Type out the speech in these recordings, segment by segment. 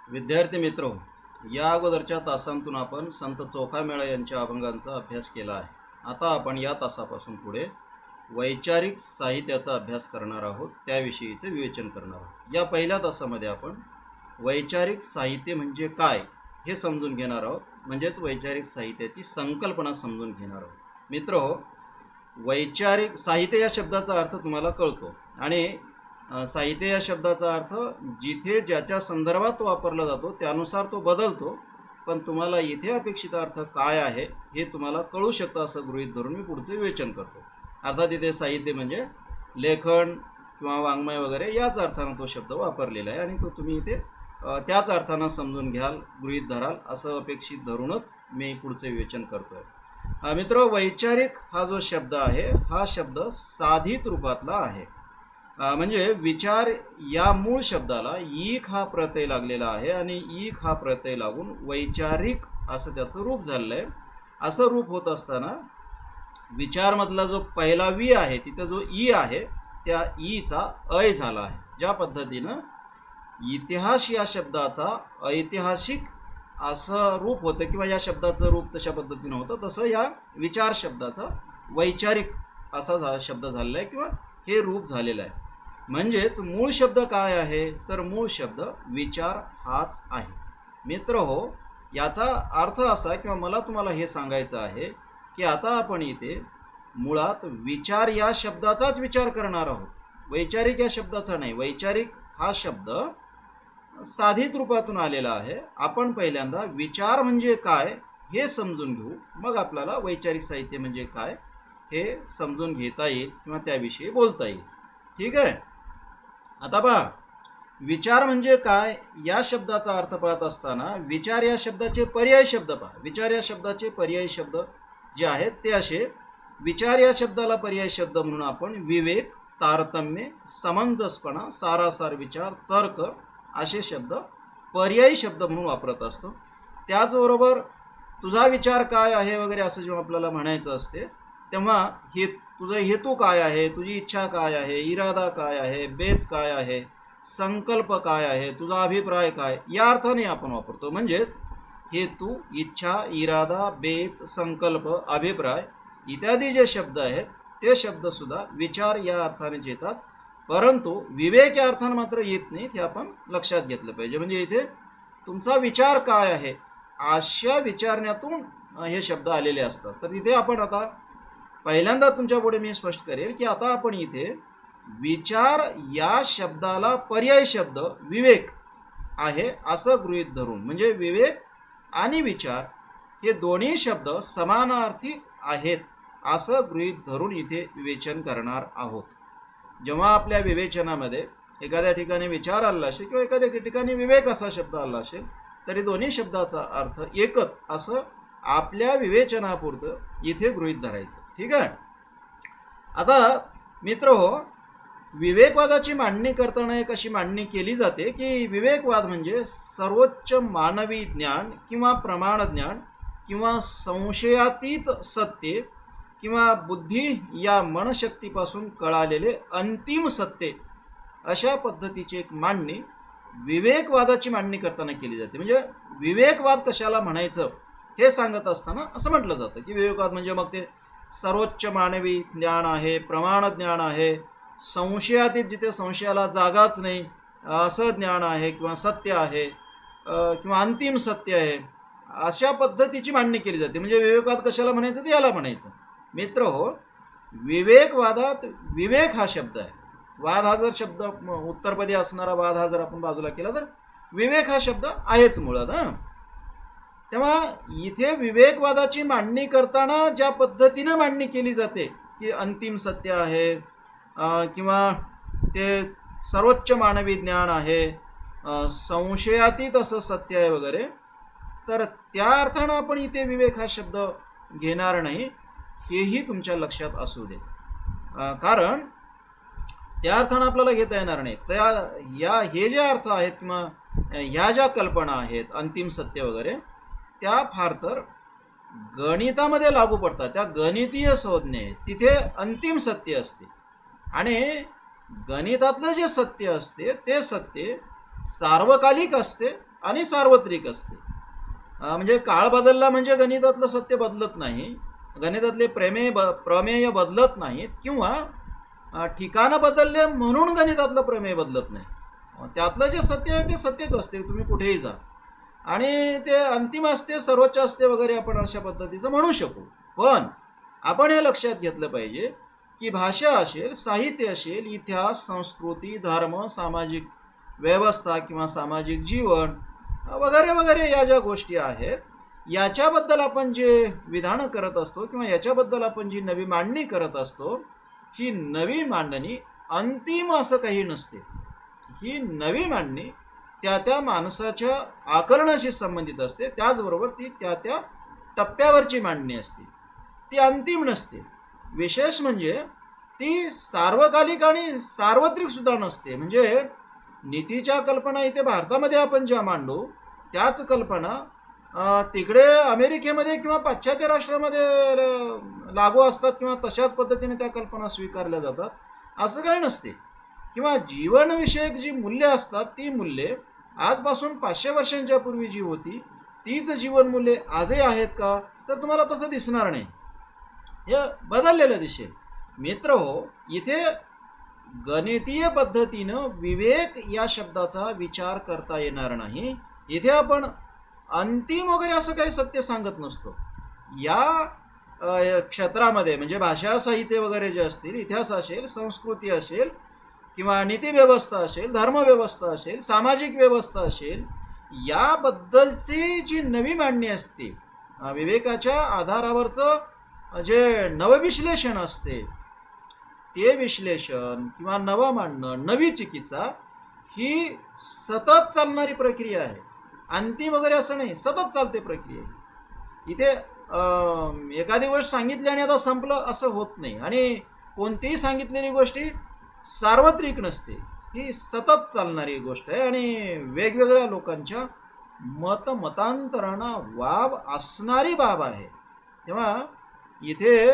विद्यार्थी मित्र, या अगोदरच्या तासांतून आपण संत चोखामेळा यांच्या अभंगांचा अभ्यास केला आहे. आता आपण या तासापासून पुढे वैचारिक साहित्याचा अभ्यास करणार आहोत, त्याविषयीचे विवेचन करणार आहोत. या पहिल्या तासामध्ये आपण वैचारिक साहित्य म्हणजे काय हे समजून घेणार आहोत, म्हणजेच वैचारिक साहित्याची संकल्पना समजून घेणार आहोत. मित्रहो, वैचारिक साहित्य या शब्दाचा अर्थ तुम्हाला कळतो आणि साहित्य या शब्दाचा अर्थ जिथे ज्याच्या संदर्भात तो वापरला जातो त्यानुसार तो बदलतो, पण तुम्हाला इथे अपेक्षित अर्थ काय आहे हे तुम्हाला कळू शकतं असं गृहीत धरून मी पुढचे विवेचन करतो. अर्थात इथे साहित्य म्हणजे लेखन किंवा वाङ्मय वगैरे याच अर्थानं तो शब्द वापरलेला आहे आणि तो तुम्ही इथे त्याच अर्थानं समजून घ्याल, गृहीत धराल असं अपेक्षित धरूनच मी पुढचे विवेचन करतोय. मित्र, वैचारिक हा जो शब्द आहे हा शब्द साधित रूपातला आहे. म्हणजे विचार या मूळ शब्दाला ईक हा प्रत्यय लागलेला आहे आणि ईक हा प्रत्यय लागून वैचारिक असं त्याचं रूप झालेलं आहे. असं रूप होत असताना विचारमधला जो पहिला वी आहे तिथं जो ई आहे त्या ईचा अय झाला आहे. ज्या पद्धतीनं इतिहास या शब्दाचा ऐतिहासिक असं रूप होतं किंवा या शब्दाचं रूप तशा पद्धतीनं होतं, तसं या विचार शब्दाचा वैचारिक असा शब्द झालेला आहे किंवा हे रूप झालेलं आहे. म्हणजेच मूळ शब्द काय आहे तर मूळ शब्द विचार हाच आहे. मित्र हो, याचा अर्थ असा किंवा मला तुम्हाला हे सांगायचं आहे की आता आपण इथे मुळात विचार या शब्दाचाच विचार करणार आहोत, वैचारिक या शब्दाचा नाही. वैचारिक हा शब्द साधित रूपातून आलेला आहे. आपण पहिल्यांदा विचार म्हणजे काय हे समजून घेऊ, मग आपल्याला वैचारिक साहित्य म्हणजे काय हे समजून घेता येईल किंवा त्याविषयी बोलता येईल. ठीक आहे. आता पहा, विचार म्हणजे काय या शब्दाचा अर्थ पाहत असताना विचार या शब्दाचे पर्याय शब्द पहा. विचार या शब्दाचे पर्याय शब्द जे आहेत ते असे. विचार या शब्दाला पर्याय शब्द म्हणून आपण विवेक, तारतम्य, समंजसपणा, सारासार विचार, तर्क असे शब्द पर्यायी शब्द म्हणून वापरत असतो. त्याचबरोबर तुझा विचार काय आहे वगैरे असं जेव्हा आपल्याला म्हणायचं असते तेव्हा हे तुझा हेतू काय आहे, तुझी इच्छा काय आहे, इरादा काय आहे, बेत काय आहे, संकल्प काय आहे, तुझा अभिप्राय काय या अर्थाने आपण वापरतो. म्हणजे हेतू, इच्छा, इरादा, बेत, संकल्प, अभिप्राय इत्यादी जे शब्द आहेत ते शब्दसुद्धा विचार या अर्थाने येतात, परंतु विवेक या अर्थाने मात्र येत नाहीत, हे आपण लक्षात घेतलं पाहिजे. म्हणजे इथे तुमचा विचार काय आहे अशा विचारण्यातून हे शब्द आलेले असतात. तर इथे आपण आता पहिल्यांदा तुमच्या पुढे मी स्पष्ट करेल की आता आपण इथे विचार या शब्दाला पर्याय शब्द विवेक आहे असं गृहीत धरून, म्हणजे विवेक आणि विचार हे दोन्ही शब्द समानार्थीच आहेत असं गृहीत धरून इथे विवेचन करणार आहोत. जेव्हा आपल्या विवेचनामध्ये एखाद्या ठिकाणी विचार आला असेल किंवा एखाद्या ठिकाणी विवेक असा शब्द आला असेल तरी दोन्ही शब्दाचा अर्थ एकच असं आपल्या विवेचनापुरतं इथे गृहीत धरायचं. ठीक आहे. आता मित्र हो, विवेकवादाची मांडणी करताना एक अशी मांडणी केली जाते की विवेकवाद म्हणजे सर्वोच्च मानवी ज्ञान किंवा प्रमाण ज्ञान किंवा संशयातीत सत्य किंवा बुद्धी या मनशक्तीपासून कळालेले अंतिम सत्य अशा पद्धतीची एक मांडणी विवेकवादाची मांडणी करताना केली जाते. म्हणजे विवेकवाद कशाला म्हणायचं हे सांगत असताना असं म्हटलं जातं की विवेकवाद म्हणजे मग ते सर्वोच्च मानवी ज्ञान आहे, प्रमाण ज्ञान आहे, संशयातीत जिथे संशयाला जागाच नाही असं ज्ञान आहे किंवा सत्य आहे किंवा अंतिम सत्य आहे अशा पद्धतीची मांडणी केली जाते. म्हणजे विवेकवाद कशाला म्हणायचं ते याला म्हणायचं. मित्र हो, विवेकवादात विवेक हा शब्द आहे. वाद हा जर शब्द उत्तरपदी असणारा वाद हा जर आपण बाजूला केला तर विवेक हा शब्द आहेच मुळात. तेव्हा इथे विवेकवादाची मांडणी करताना ज्या पद्धतीनं मांडणी केली जाते की अंतिम सत्य आहे किंवा ते सर्वोच्च मानवी ज्ञान आहे, संशयातीत असं सत्य आहे वगैरे, तर त्या अर्थानं आपण इथे विवेक हा शब्द घेणार नाही, हेही तुमच्या लक्षात असू दे. कारण त्या अर्थानं आपल्याला घेता येणार नाही. त्या हे जे अर्थ आहेत किंवा ह्या ज्या कल्पना आहेत अंतिम सत्य वगैरे त्या फार तर गणितामध्ये लागू पडतात. त्या गणितीय संज्ञा तिथे अंतिम सत्य असते आणि गणितातलं जे सत्य असते ते सत्य सार्वकालिक असते आणि सार्वत्रिक असते. म्हणजे काळ बदलला म्हणजे गणितातलं सत्य बदलत नाही, गणितातले प्रमेय बदलत नाहीत, किंवा ठिकाणं बदलले म्हणून गणितातलं प्रमेय बदलत नाही. त्यातलं जे सत्य आहे ते सत्यच असते, तुम्ही कुठेही जा, आणि ते अंतिम असते, सर्वोच्च असते वगैरे, आपण अशा पद्धतीचं म्हणू शकू. पण आपण हे लक्षात घेतलं पाहिजे की भाषा असेल, साहित्य असेल, इतिहास, संस्कृती, धर्म, सामाजिक व्यवस्था किंवा सामाजिक जीवन वगैरे वगैरे या ज्या गोष्टी आहेत, याच्याबद्दल आपण जे विधानं करत असतो किंवा याच्याबद्दल आपण जी नवी मांडणी करत असतो, ही नवी मांडणी अंतिम असं काही नसते. ही नवी मांडणी त्या त्या माणसाच्या आकलनाशी संबंधित असते, त्याचबरोबर ती त्या त्या टप्प्यावरची मांडणी असते, ती अंतिम नसते. विशेष म्हणजे ती सार्वकालिक आणि सार्वत्रिक सुद्धा नसते. म्हणजे नीतीच्या कल्पना इथे भारतामध्ये आपण ज्या मांडू, त्याच कल्पना तिकडे अमेरिकेमध्ये किंवा पाश्चात्य राष्ट्रामध्ये लागू असतात किंवा तशाच पद्धतीने त्या कल्पना स्वीकारल्या जातात, असं काही नसते. किंवा जीवनविषयक जी मूल्य असतात, ती मूल्ये आजपासून 500 वर्षांच्या पूर्वी जी होती तीच जीवन मूल्ये आजही आहेत का, तर तुम्हाला तसं दिसणार नाही, हे बदललेलं दिसेल. मित्र हो, इथे गणितीय पद्धतीनं विवेक या शब्दाचा विचार करता येणार नाही. इथे आपण अंतिम वगैरे असं काही सत्य सांगत नसतो. या क्षेत्रामध्ये म्हणजे भाषा, साहित्य वगैरे जे असतील, इतिहास असेल, संस्कृती असेल, किंवा नीतिव्यवस्था असेल, धर्मव्यवस्था असेल, सामाजिक व्यवस्था असेल, याबद्दलची जी नवी मांडणी असते, विवेकाच्या आधारावरचं जे नवविश्लेषण असते, ते विश्लेषण किंवा नवं मांडणं, नवी चिकित्सा, ही सतत चालणारी प्रक्रिया आहे. अंतिम वगैरे असं नाही, सतत चालते प्रक्रिया. इथे एखादी गोष्ट सांगितली आणि आता संपलं असं होत नाही. आणि कोणतीही सांगितलेली गोष्टी सार्वत्रिक नसते, ही सतत चालणारी गोष्ट आहे आणि वेगवेगळ्या लोकांच्या मतांतरांना वाव असणारी बाब आहे. तेव्हा इथे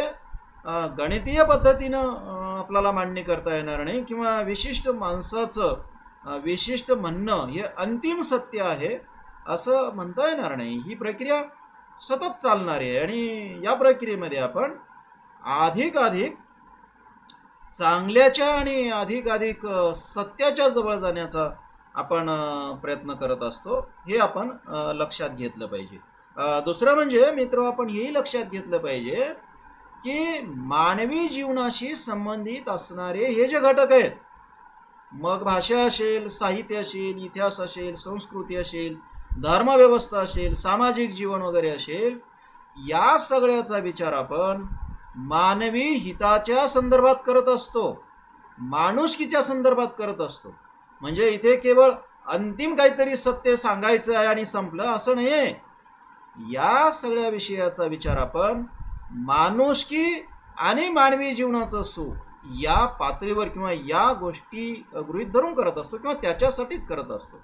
गणितीय पद्धतीनं आपल्याला मांडणी करता येणार नाही, किंवा विशिष्ट माणसाचं विशिष्ट म्हणणं हे अंतिम सत्य आहे असं म्हणता येणार नाही. ही प्रक्रिया सतत चालणारी आहे आणि या प्रक्रियेमध्ये आपण अधिक चांगल्याच्या आणि अधिक सत्याच्या जवळ जाण्याचा आपण प्रयत्न करत असतो, हे आपण लक्षात घेतलं पाहिजे. दुसरं म्हणजे मित्र, आपण हेही लक्षात घेतलं पाहिजे की मानवी जीवनाशी संबंधित असणारे हे जे घटक आहेत, मग भाषा असेल, साहित्य असेल, इतिहास असेल, संस्कृती असेल, धर्मव्यवस्था असेल, सामाजिक जीवन वगैरे असेल, या सगळ्याचा विचार आपण मानवी हिताच्या संदर्भात करत असतो, माणुसकीच्या संदर्भात करत असतो. म्हणजे इथे केवळ अंतिम काहीतरी सत्य सांगायचं आहे आणि संपलं असं नाहीये. या सगळ्या विषयाचा विचार आपण माणुसकी आणि मानवी जीवनाचं सुख या पातळीवर किंवा या गोष्टी गृहीत धरून करत असतो किंवा त्याच्यासाठीच करत असतो.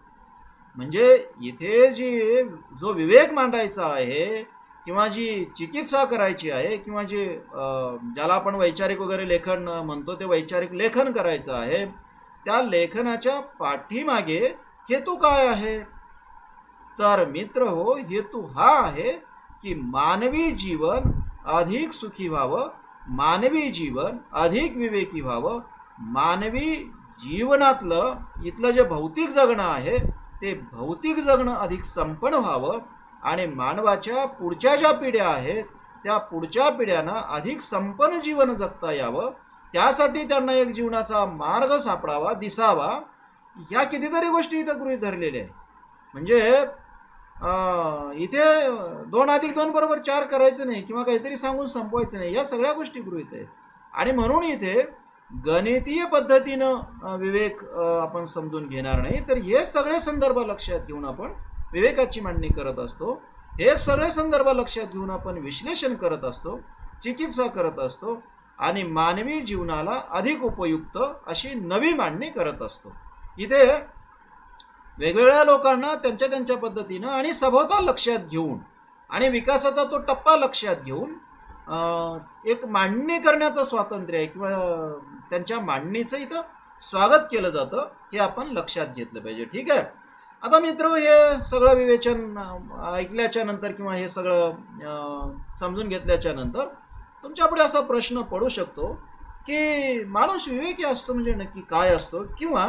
म्हणजे इथे जो विवेक मांडायचा आहे किंवा जी चिकित्सा करायची आहे किंवा ज्याला आपण वैचारिक वगैरे लेखन म्हणतो, ते वैचारिक लेखन करायचं आहे, त्या लेखनाच्या पाठीमागे हेतू काय आहे, तर मित्र हो, हेतू हा आहे की मानवी जीवन अधिक सुखी व्हावं, मानवी जीवन अधिक विवेकी व्हावं, मानवी जीवनातलं इथलं जे भौतिक जगणं आहे ते भौतिक जगणं अधिक संपन्न व्हावं आणि मानवाच्या पुढच्या ज्या पिढ्या आहेत त्या पुढच्या पिढ्यांना अधिक संपन्न जीवन जगता यावं, त्यासाठी त्यांना एक जीवनाचा मार्ग सापडावा, दिसावा. ह्या कितीतरी गोष्टी इथं गृहीत धरलेल्या आहेत. म्हणजे इथे 2 अधिक 2 बरोबर 4 करायचं नाही किंवा काहीतरी सांगून संपवायचं नाही, या सगळ्या गोष्टी गृहीत आहेत. आणि म्हणून इथे गणितीय पद्धतीनं विवेक आपण समजून घेणार नाही, तर हे सगळे संदर्भ लक्षात घेऊन आपण विवेकाची मांडणी करत असतो. हे सगळे संदर्भ लक्षात घेऊन आपण विश्लेषण करत असतो, चिकित्सा करत असतो आणि मानवी जीवनाला अधिक उपयुक्त अशी नवी मांडणी करत असतो. इथे वेगवेगळ्या लोकांना त्यांच्या पद्धतीनं आणि सभोवताल लक्षात घेऊन आणि विकासाचा तो टप्पा लक्षात घेऊन एक मांडणी करण्याचं स्वातंत्र्य आहे किंवा त्यांच्या मांडणीचं इथं स्वागत केलं जातं, हे आपण लक्षात घेतलं पाहिजे. ठीक आहे. आता मित्र, हे सगळं विवेचन ऐकल्याच्या नंतर किंवा हे सगळं समजून घेतल्याच्या नंतर तुमच्यापुढे असा प्रश्न पडू शकतो की माणूस विवेकी असतो म्हणजे नक्की काय असतो, किंवा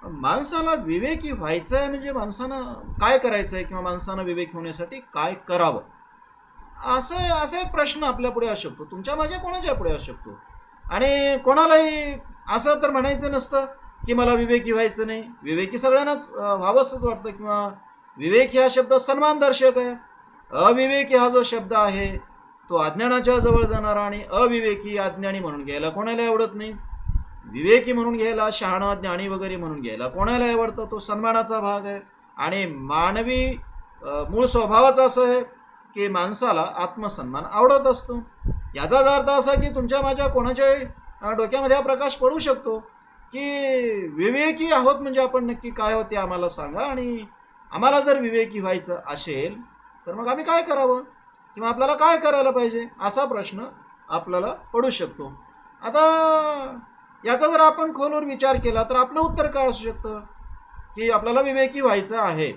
माणसाला विवेकी व्हायचं आहे म्हणजे माणसानं काय करायचं आहे, किंवा माणसानं विवेकी होण्यासाठी काय करावं, असा एक प्रश्न आपल्या पुढे असू शकतो, तुमच्या माझ्या कोणाच्या पुढे असू शकतो. आणि कोणालाही असं तर म्हणायचं नसतं की मला विवेकी व्हायचं नाही. विवेकी सगळ्यांनाच व्हावंसंच वाटतं, किंवा विवेकी हा शब्द सन्मानदर्शक आहे. अविवेकी हा जो शब्द आहे तो अज्ञानाच्या जवळ जाणारा, आणि अविवेकी अज्ञानी म्हणून घ्यायला कोणाला आवडत नाही. विवेकी म्हणून घ्यायला, शहाणा ज्ञानी वगैरे म्हणून घ्यायला कोणाला आवडतं, तो सन्मानाचा भाग आहे. आणि मानवी मूळ स्वभावाचं असं आहे की माणसाला आत्मसन्मान आवडत असतो. याचाच अर्थ असा की तुमच्या माझ्या कोणाच्या डोक्यामध्ये हा प्रकाश पडू शकतो की विवेकी आहोत म्हणजे आपण नक्की काय आहोत ते आम्हाला सांगा, आणि आम्हाला जर विवेकी व्हायचं असेल तर मग आम्ही काय करावं, किंवा आपल्याला काय करायला पाहिजे, असा प्रश्न आपल्याला पडू शकतो. आता याचा जर आपण खोलवर विचार केला तर आपलं उत्तर काय असू शकतं की आपल्याला विवेकी व्हायचं आहे,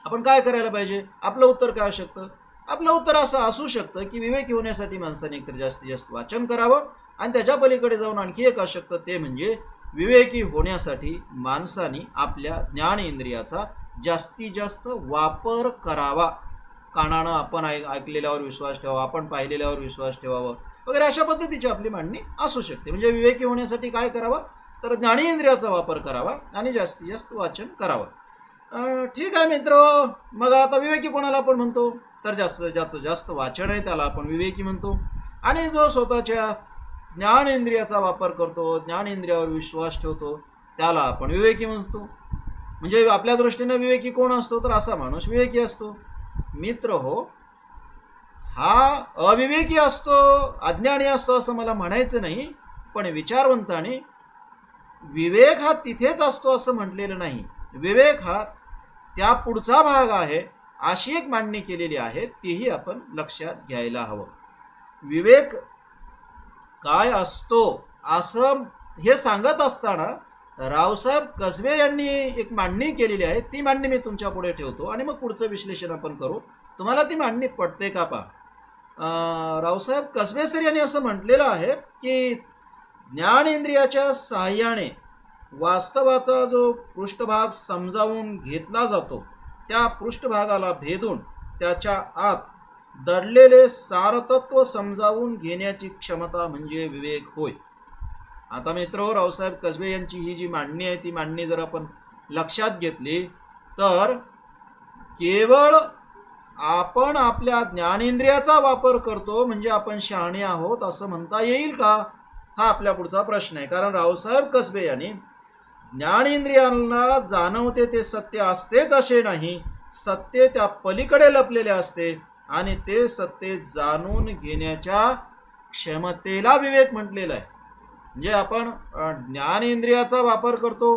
आपण काय करायला पाहिजे. आपलं उत्तर काय असू शकतं, आपलं उत्तर असं असू शकतं की विवेकी होण्यासाठी माणसाने एकतर जास्तीत जास्त वाचन करावं, आणि त्याच्या पलीकडे जाऊन आणखी एक असू शकतं ते म्हणजे विवेकी होण्यासाठी माणसाने आपल्या ज्ञानेंद्रियाचा जास्तीत जास्त वापर करावा. कानानं आपण ऐकलेल्यावर विश्वास ठेवावा, आपण पाहिलेल्यावर विश्वास ठेवावा वगैरे, अशा पद्धतीची आपली मांडणी असू शकते. म्हणजे विवेकी होण्यासाठी काय करावं, तर ज्ञानेंद्रियाचा वापर करावा आणि जास्तीत जास्त वाचन करावं. ठीक आहे मित्र, मग आता विवेकी कोणाला आपण म्हणतो, तर ज्याचं जास्त वाचन आहे त्याला आपण विवेकी म्हणतो. आणि जो स्वतःच्या ज्ञानेंद्रियाचा वापर करतो, ज्ञानेंद्रियावर विश्वास ठेवतो, त्याला आपण विवेकी म्हणतो. म्हणजे आपल्या दृष्टीने विवेकी कोण असतो, तर असा माणूस विवेकी असतो. मित्र हो, हा अविवेकी असतो, अज्ञानी असतो असं मला म्हणायचं नाही, पण विचारवंताने विवेक हा तिथेच असतो असं म्हटलेलं नाही. विवेक हा त्या पुढचा भाग आहे अशी एक मांडणी केलेली आहे, तीही आपण लक्षात घ्यायला हवं. विवेक काय असतो असं हे सांगत असताना रावसाहेब कसबे यांनी एक मांडणी केलेली आहे, ती मांडणी मी तुमच्या पुढे ठेवतो आणि मग पुढचं विश्लेषण आपण करू. तुम्हाला ती मांडणी पडते का पहा. रावसाहेब कसबे सर यांनी असं म्हटलेलं आहे की ज्ञानेंद्रियाच्या साहाय्याने वास्तवाचा जो पृष्ठभाग समजावून घेतला जातो, त्या पृष्ठभागाला भेदून त्याच्या आत दडलेले सारतत्व समजावून घेण्याची क्षमता म्हणजे विवेक होय. आता मित्र, रावसाहेब कसबे यांची ही जी मांडणी आहे ती मांडणी जर आपण लक्षात घेतली तर केवळ आपण आपल्या ज्ञानेंद्रियाचा वापर करतो म्हणजे आपण शहाणे आहोत असं म्हणता येईल का, हा आपल्या पुढचा प्रश्न आहे. कारण रावसाहेब कसबे यांनी ज्ञानेंद्रियांना जाणवते ते सत्य असतेच असे नाही, सत्य त्या पलीकडे लपलेले असते आणि ते सत्य जाणून घेण्याच्या क्षमतेला विवेक म्हटलेलं आहे. म्हणजे आपण ज्ञानेंद्रियाचा वापर करतो,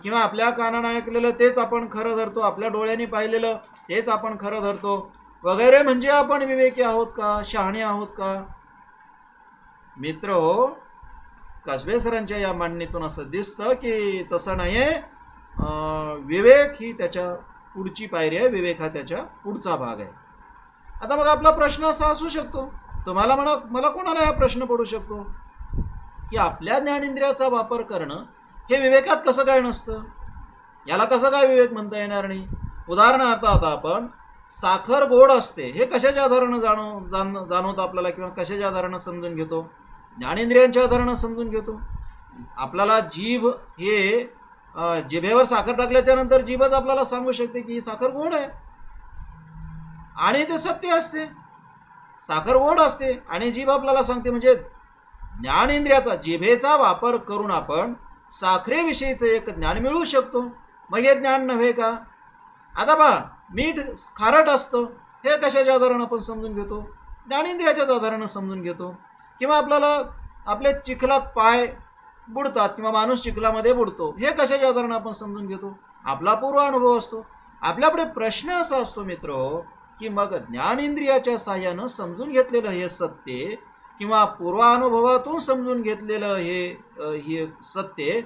किंवा आपल्या कानानं ऐकलेलं तेच आपण खरं धरतो, आपल्या डोळ्यांनी पाहिलेलं तेच आपण खरं धरतो वगैरे, म्हणजे आपण विवेकी आहोत का, शहाणे आहोत का. मित्र हो, कसबे सरांच्या या मांडणीतून असं दिसतं की तसं नाही आहे. विवेक ही त्याच्या पुढची पायरी आहे, विवेक हा त्याच्या पुढचा भाग आहे. आता मग आपला प्रश्न असा असू शकतो, तुम्हाला मला कोणाला हा प्रश्न पडू शकतो की आपल्या ज्ञानेंद्रियाचा वापर करणं हे विवेकात कसं काय नसतं, याला कसं काय विवेक म्हणता येणार नाही. उदाहरणार्थ आता आपण साखर गोड असते हे कशाच्या आधारानं जाणवतं आपल्याला, किंवा कशाच्या आधारानं समजून घेतो, ज्ञानेंद्रियांच्या आधारानं समजून घेतो. आपल्याला जीभ हे जिभेवर साखर टाकल्याच्या नंतर जीभच आपल्याला सांगू शकते की ही साखर गोड आहे, आणि ते सत्य असते, साखर गोड असते आणि जीभ आपल्याला सांगते. म्हणजे ज्ञानेंद्रियाचा, जिभेचा वापर करून आपण साखरेविषयीचं एक ज्ञान मिळवू शकतो. मग हे ज्ञान नव्हे का. आता पहा, मीठ खारट असतं हे कशाच्या आधारानं आपण समजून घेतो, ज्ञानेंद्रियाच्याच आधारानं समजून घेतो. किंवा आपल्याला आपले चिखलात पाय बुडतात किंवा माणूस चिखलामध्ये बुडतो हे कशाच्या आधारानं आपण समजून घेतो, आपला पूर्व अनुभव असतो. आपल्यापुढे प्रश्न असा असतो मित्र की मग ज्ञानेंद्रियाच्या साहाय्यानं समजून घेतलेलं हे सत्य किंवा पूर्वानुभवातून समजून घेतलेलं हे सत्य,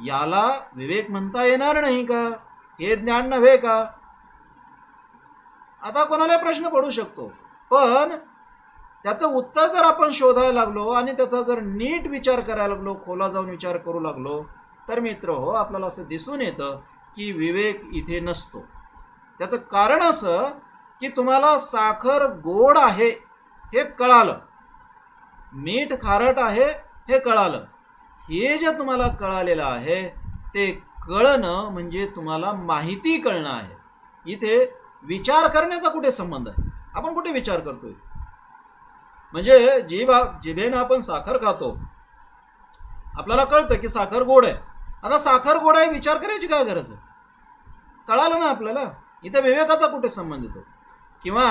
याला विवेक म्हणता येणार नाही का. हे ज्ञान नव्हे का? आता कोणाला प्रश्न पडू शकतो, पण त्याचं उत्तर जर आपण शोधायला लागलो आणि त्याचा जर नीट विचार करायला लागलो, खोला जाऊन विचार करू लागलो, तर मित्र हो, आपल्याला असं दिसून येतं की विवेक इथे नसतो. त्याचं कारण असं की तुम्हाला साखर गोड आहे हे कळालं, मीठ खारट आहे हे कळालं. हे जे तुम्हाला कळालेलं आहे ते कळणं म्हणजे तुम्हाला माहिती कळणं आहे. इथे विचार करण्याचा कुठे संबंध आहे? आपण कुठे विचार करतोय? म्हणजे जिभेनं आपण साखर खातो, आपल्याला कळतं की साखर गोड आहे. आता साखर गोड आहे विचार करायची काय गरज आहे? कळालं ना आपल्याला. इथे विवेकाचा कुठे संबंध येतो? किंवा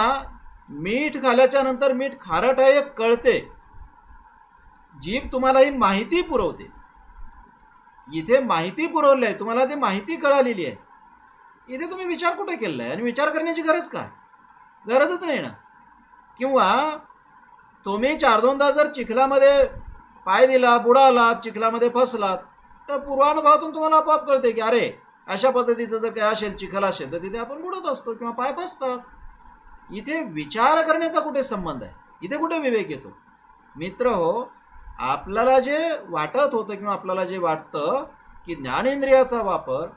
मीठ खाल्याच्या नंतर मीठ खारट आहे हे कळते, जीभ तुम्हाला ही माहिती पुरवते. इथे माहिती पुरवली आहे, तुम्हाला ती माहिती कळालेली आहे. इथे तुम्ही विचार कुठे केलेला आहे? आणि विचार करण्याची गरज काय? गरजच नाही ना. किंवा तुम्ही 4-2दा जर चिखलामध्ये पाय दिला, बुडालात, चिखलामध्ये फसलात, तर पूर्वानुभवातून तुम्हाला आपोआप कळते की अरे अशा पद्धतीचं जर काय असेल, चिखल असेल, तर तिथे आपण बुडत असतो किंवा पाय फसतात. इथे विचार करण्याचा कुठे संबंध आहे? इथे कुठे विवेक येतो? मित्र हो, आपल्याला जे वाटत होतं किंवा आपल्याला जे वाटतं की ज्ञानेंद्रियाचा वापर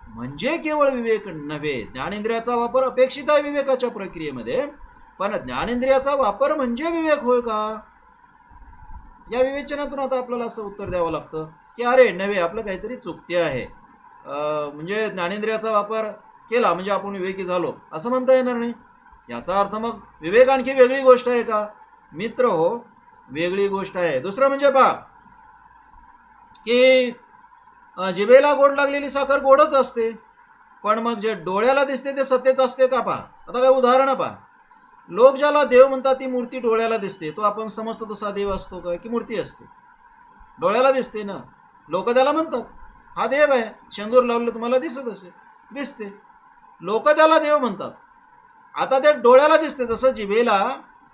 म्हणजे केवळ विवेक नव्हे, ज्ञानेंद्रियाचा वापर अपेक्षित आहे विवेकाच्या प्रक्रियेमध्ये, पण ज्ञानेंद्रियाचा वापर म्हणजे विवेक होय का? या विवेचनातून आता आपल्याला असं उत्तर द्यावं लागतं की अरे नव्हे, आपलं काहीतरी चुकते आहे. म्हणजे ज्ञानेंद्रियाचा वापर केला म्हणजे आपण विवेकी झालो असं म्हणता येणार नाही. याचा अर्थ मग विवेक आणखी वेगळी गोष्ट आहे का? मित्र हो, वेगळी गोष्ट आहे. दुसरं म्हणजे पहा की जिभेला गोड लागलेली साखर गोडच असते, पण मग जे डोळ्याला दिसते ते सत्यच असते का? पहा आता काय उदाहरणं पहा. लोक ज्याला देव म्हणतात ती मूर्ती डोळ्याला दिसते, तो आपण समजतो तसा देव असतो का की मूर्ती असते? डोळ्याला दिसते ना. लोक त्याला म्हणतात हा देव आहे, शेंदूर लावलं तुम्हाला दिसत असेल, दिसते, लोक त्याला देव म्हणतात. आता त्या डोळ्याला दिसते. जसं जिभेला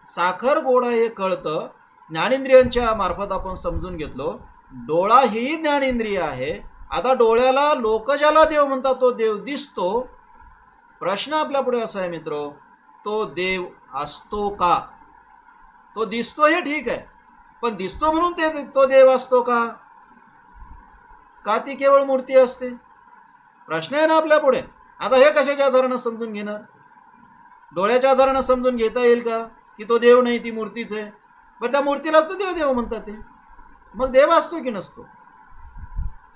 साखर गोड आहे हे कळतं, ज्ञानेंद्रियांच्या मार्फत आपण समजून घेतलो, डोळा ही ज्ञानेंद्रिय आहे. आता डोळ्याला लोक ज्याला देव म्हणतात तो देव दिसतो. प्रश्न आपल्या पुढे असा आहे मित्र, तो देव असतो का? तो दिसतो हे ठीक आहे, पण दिसतो म्हणून तो देव असतो का? का ती केवळ मूर्ती असते? प्रश्न आहे ना आपल्या पुढे. आता हे कशाच्या आधारानं समजून घेणार? डोळ्याच्या आधारानं समजून घेता येईल का की तो देव नाही, ती मूर्तीच आहे? बरं, त्या मूर्तीलाच तर देव देव म्हणतात ते. मग देव असतो की नसतो?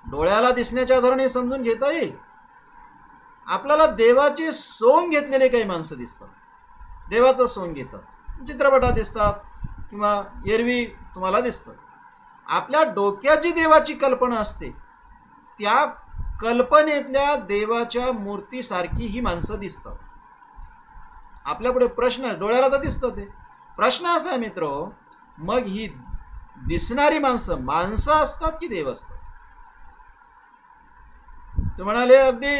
डोळ्याला दिसण्याच्या आधाराने समजून घेता येईल. आपल्याला देवाचे सोंग घेतलेले काही माणसं दिसतात, देवाचं सोंग घेतात, चित्रपटात दिसतात किंवा एरवी तुम्हाला दिसतात. आपल्या डोक्यात जी देवाची कल्पना असते त्या कल्पनेतल्या देवाच्या मूर्तीसारखी ही माणसं दिसतात. आपल्यापुढे प्रश्न, डोळ्याला तर दिसतं ते. प्रश्न असा आहे मित्र, मग ही दिसणारी माणसं असतात की देव असतात? ते म्हणाले अगदी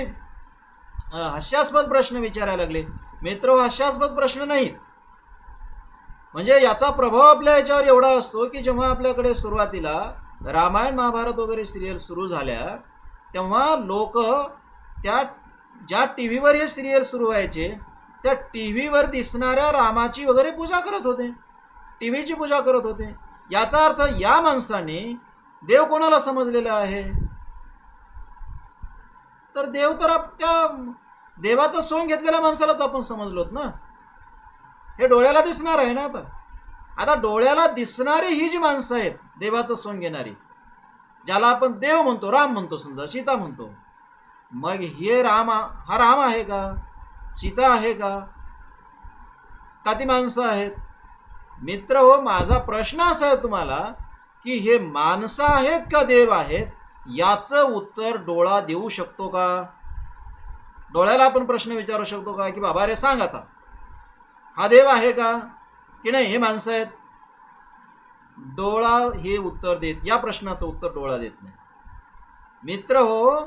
हास्यास्पद प्रश्न विचारायला लागले. मित्र, हास्यास्पद प्रश्न नाहीत. म्हणजे याचा प्रभाव आपल्या याच्यावर एवढा असतो की जेव्हा आपल्याकडे सुरुवातीला रामायण महाभारत वगैरे सिरियल सुरू झाल्या, तेव्हा लोक त्या ज्या टी व्हीवर हे सिरियल सुरू व्हायचे त्या टी व्हीवर दिसणाऱ्या रामाची वगैरे पूजा करत होते, टी व्हीची पूजा करत होते. याचा अर्थ या माणसाने देव कोणाला समजलेला आहे? तर देव तर त्या देवाचं सोंग घेतलेल्या माणसालाच आपण समजलोत ना. हे डोळ्याला दिसणार आहे ना. आता डोळ्याला दिसणारी ही जी माणसं आहेत देवाचं सोंग घेणारी, ज्याला आपण देव म्हणतो, राम म्हणतो, समजा सीता म्हणतो, मग हे हा राम आहे का? सीता आहे का? का ती माणसं आहेत? मित्र हो, माझा प्रश्न असा आहे तुम्हाला की हे माणसं आहेत का देव आहेत? याचं उत्तर डोळा देऊ शकतो का? डोळ्याला आपण प्रश्न विचारू शकतो का की बाबा रे सांग आता, हा देव आहे का की नाही, हे माणसं आहेत? डोळा हे उत्तर देत, या प्रश्नाचं उत्तर डोळा देत नाही. मित्र हो,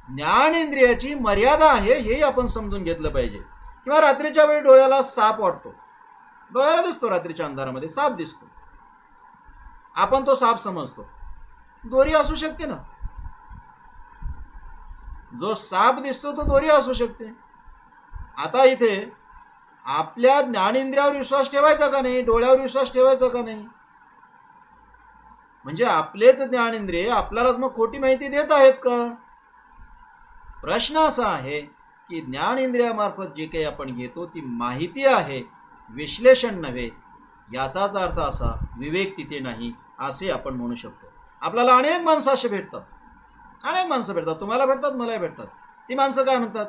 ज्ञानेंद्रियाची मर्यादा आहे हे आपण समजून घेतलं पाहिजे. किंवा रात्रीच्या वेळी डोळ्याला साप वाटतो, डोळ्याला दिसतो, रात्रीच्या अंधारामध्ये साप दिसतो, आपण तो साप समजतो. दोरी असू शकते ना. जो साप दिसतो तो दोरी असू शकते. आता इथे आपल्या ज्ञानेंद्रियावर विश्वास ठेवायचा का नाही, डोळ्यावर विश्वास ठेवायचा का नाही? म्हणजे आपलेच ज्ञानेंद्रिय आपल्यालाच मग खोटी माहिती देत आहेत का? प्रश्न असा आहे की ज्ञानेंद्रियामार्फत जे काही आपण घेतो ती माहिती आहे, विश्लेषण नव्हे. याचाच अर्थ असा विवेक तिथे नाही असे आपण म्हणू शकतो. आपल्याला अनेक माणसं असे भेटतात, अनेक माणसं भेटतात, तुम्हाला भेटतात, मलाही भेटतात. ती माणसं काय म्हणतात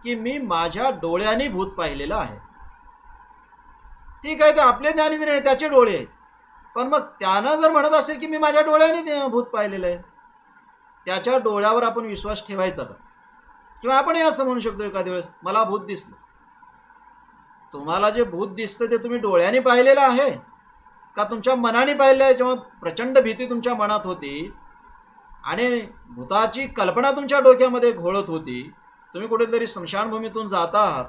की मी माझ्या डोळ्यांनी भूत पाहिलेलं आहे. ठीक आहे, ते आपले ज्ञानेंद्रिय नाही, त्याचे डोळे आहेत. पण मग त्यानं जर म्हणत असेल की मी माझ्या डोळ्यांनी भूत पाहिलेलं आहे, त्याच्या डोळ्यावर आपण विश्वास ठेवायचा का? किंवा आपणही असं म्हणू शकतो एखाद्या वेळेस मला भूत दिसलं. तुम्हाला जे भूत दिसतं ते तुम्ही डोळ्यांनी पाहिलेलं आहे का तुमच्या मनाने पाहिलं आहे? जेव्हा प्रचंड भीती तुमच्या मनात होती आणि भूताची कल्पना तुमच्या डोक्यामध्ये घोळत होती, तुम्ही कुठेतरी स्मशानभूमीतून जाता आहात,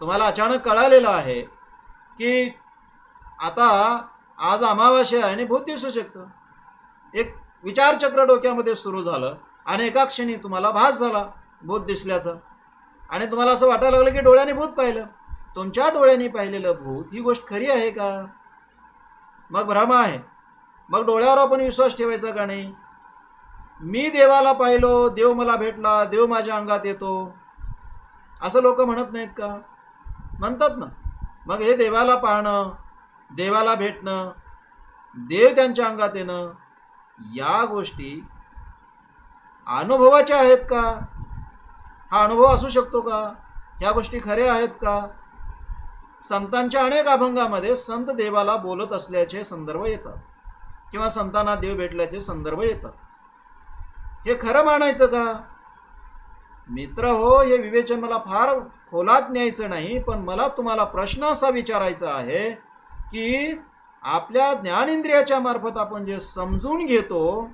तुम्हाला अचानक कळालेलं आहे की आता आज अमावास्या आहे आणि भूत दिसू शकतं. एक विचारचक्र डोक्यामध्ये सुरू झालं आणि एका क्षणी तुम्हाला भास झाला भूत दिसल्याचा आणि तुम्हाला असं वाटायला लागलं की डोळ्याने भूत पाहिलं. तुमच्या डोळ्यांनी पाहिलेलं भूत ही गोष्ट खरी आहे का? मग भ्रम आहे. मग डोळ्यावर आपण विश्वास ठेवायचा का नाही? मी देवाला पाहिलो, देव मला भेटला, देव माझ्या अंगात येतो, असं लोक म्हणत नाहीत का? म्हणतात ना. मग हे देवाला पाहणं, देवाला भेटणं, देव त्यांच्या अंगात येणं, या गोष्टी अनुभवाच्या आहेत का? हा अनुभव असू शकतो का? ह्या गोष्टी खऱ्या आहेत का? संतांच्या अनेक अभंगामध्ये संत देवाला बोलत असल्याचे संदर्भ येतात किंवा संतांना देव भेटल्याचे संदर्भ येतात. हे खरं मानायचं का? मित्र हो, हे विवेचन मला फार खोलात न्यायचं नाही, पण मला तुम्हाला प्रश्न असा विचारायचा आहे की आपल्या ज्ञानेंद्रियाच्या मार्फत आपण जे समजून घेतो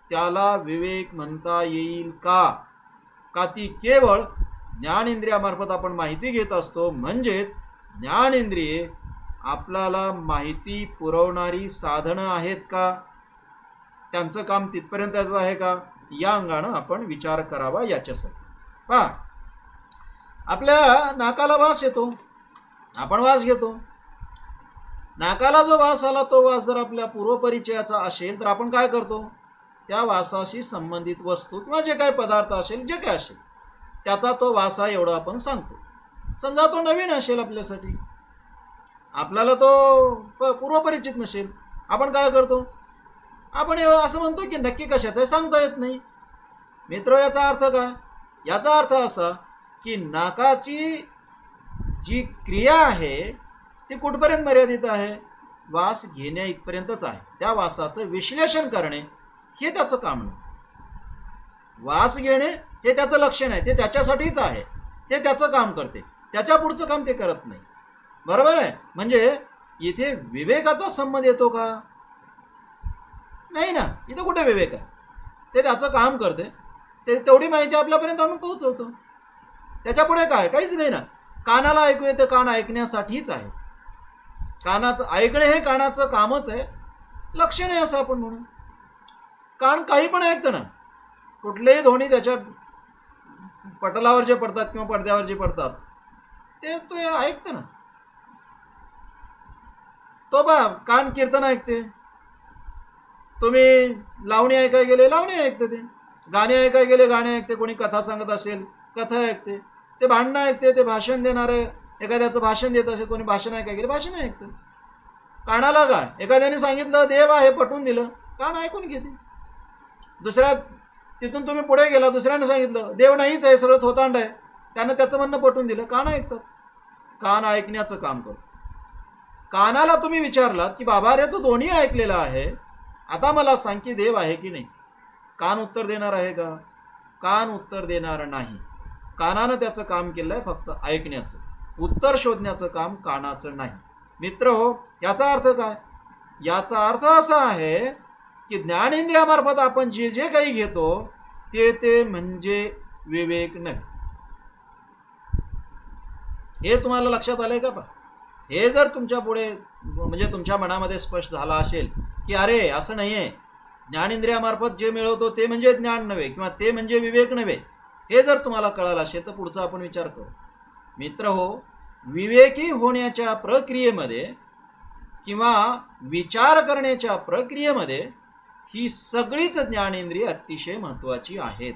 त्याला विवेक म्हणता येईल का? का ती केवळ ज्ञानेंद्रियामार्फत आपण माहिती घेत असतो, म्हणजेच ज्ञानेंद्रिये आपल्याला माहिती पुरवणारी साधनं आहेत का? त्यांचं काम तिथपर्यंतच आहे का? या अंगानं आपण विचार करावा याच्यासाठी. पहा, आपल्या नाकाला वास येतो, आपण वास घेतो. नाकाला जो वास आला तो वास जर आपल्या पूर्वपरिचयाचा असेल तर आपण काय करतो? त्या वासाशी संबंधित वस्तू किंवा जे काही पदार्थ असेल, जे काय असेल, त्याचा तो वास आहे एवढं आपण सांगतो. समजा तो नवीन असेल आपल्यासाठी, आपल्याला तो पूर्वपरिचित नसेल, आपण काय करतो? आपण असं म्हणतो की नक्की कशाचं आहे सांगता येत नाही. मित्र, याचा अर्थ काय? याचा अर्थ असा की नाकाची जी क्रिया आहे ती कुठपर्यंत मर्यादित आहे? वास घेण्या इथपर्यंतच आहे. त्या वासाचं विश्लेषण करणे हे त्याचं काम नाही. वास घेणे हे त्याचं लक्षण आहे, ते त्याच्यासाठीच आहे, ते त्याचं काम करते, त्याच्या पुढचं काम ते करत नाही. बरोबर आहे? म्हणजे इथे विवेकाचा संबंध येतो का? नाही ना. इथं कुठे विवेक आहे? ते त्याचं काम करते, ते तेवढी माहिती आपल्यापर्यंत आणून पोहोचवतो. त्याच्या पुढे काय? काहीच नाही ना. कानाला ऐकू येतं, कान ऐकण्यासाठीच आहे. कानाचं ऐकणे हे कानाचं कामच आहे, लक्षण आहे असं आपण म्हणू. कान काही पण ऐकतं ना. कुठलेही ध्वनी त्याच्या पटलावर जे पडतात किंवा पडद्यावर जे पडतात ते तो ऐकतं ना. तो बा कान कीर्तन ऐकते, तुम्ही लावणी ऐकाय गेले लावणी ऐकते, ते गाणे ऐकाय गेले गाणे ऐकते, कोणी कथा सांगत असेल कथा ऐकते, ते भांडणं ऐकते, ते भाषण देणारे एखाद्याचं भाषण देत असेल, कोणी भाषण ऐकाय गेले भाषण ऐकते. कानाला काय? एखाद्याने सांगितलं देव आहे, पटवून दिलं, कान ऐकून घेते. दुसऱ्या तिथून तुम्ही पुढे गेला, दुसऱ्याने सांगितलं देव नाहीच आहे, सगळं थोतांड आहे, त्यानं त्याचं म्हणणं पटवून दिलं, कान ऐकतात. कान ऐकण्याचं काम करतो. कानाला तुम्ही विचारलात की बाबा रे तू दोन्ही ऐकलेलं आहे, आता मला सांग की देव आहे की नाही? कान उत्तर देणार आहे का? कान उत्तर देणार नाही. कानानं त्याचं काम केलं आहे फक्त ऐकण्याचं, उत्तर शोधण्याचं काम कानाचं नाही. मित्र हो, याचा अर्थ काय? याचा अर्थ असा आहे की ज्ञानेंद्रियामार्फत आपण जे जे काही घेतो ते ते म्हणजे विवेक नाही. हे तुम्हाला लक्षात आलंय का? पा हे जर तुमच्या पुढे म्हणजे तुमच्या मनामध्ये स्पष्ट झाला असेल की अरे असं नाही आहे, ज्ञानेंद्रियामार्फत जे मिळवतो ते म्हणजे ज्ञान नव्हे किंवा ते म्हणजे विवेक नव्हे, हे जर तुम्हाला कळालं असेल तर पुढचा आपण विचार करू. मित्र हो, विवेकी होण्याच्या प्रक्रियेमध्ये किंवा विचार करण्याच्या प्रक्रियेमध्ये ही सगळीच ज्ञानेंद्रिय अतिशय महत्त्वाची आहेत.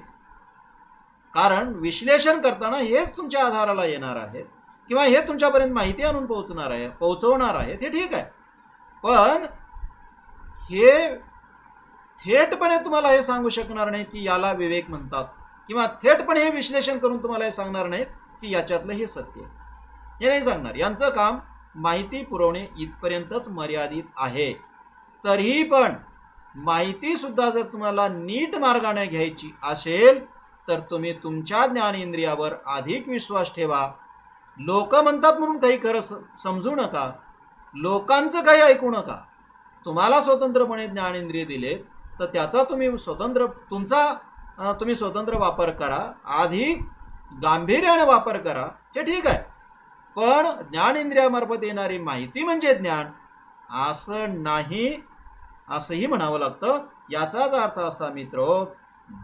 कारण विश्लेषण करताना हेच तुमच्या आधाराला येणार आहेत किंवा हे तुमच्यापर्यंत माहिती आणून पोहोचवणार आहेत, हे ठीक आहे. पण हे थेटपणे तुम्हाला हे सांगू शकणार नाही की याला विवेक म्हणतात, किंवा थेटपणे हे विश्लेषण करून तुम्हाला हे सांगणार नाहीत की याच्यातलं हे सत्य आहे, हे नाही सांगणार. यांचं काम माहिती पुरवणे इथपर्यंतच मर्यादित आहे. तरीही पण माहिती सुद्धा जर तुम्हाला नीट मार्गाने घ्यायची असेल तर तुम्ही तुमच्या ज्ञानेंद्रियावर अधिक विश्वास ठेवा. लोक म्हणतात म्हणून काही खरं समजू नका, लोकांचं काही ऐकू नका. तुम्हाला स्वतंत्रपणे ज्ञानेंद्रिय दिले तर त्याचा तुम्ही स्वतंत्र वापर करा, अधिक गांभीर्याने वापर करा, हे ठीक आहे. पण ज्ञानेंद्रियामार्फत येणारी माहिती म्हणजे ज्ञान असं नाही, असंही म्हणावं लागतं. याचाच अर्थ असा मित्र,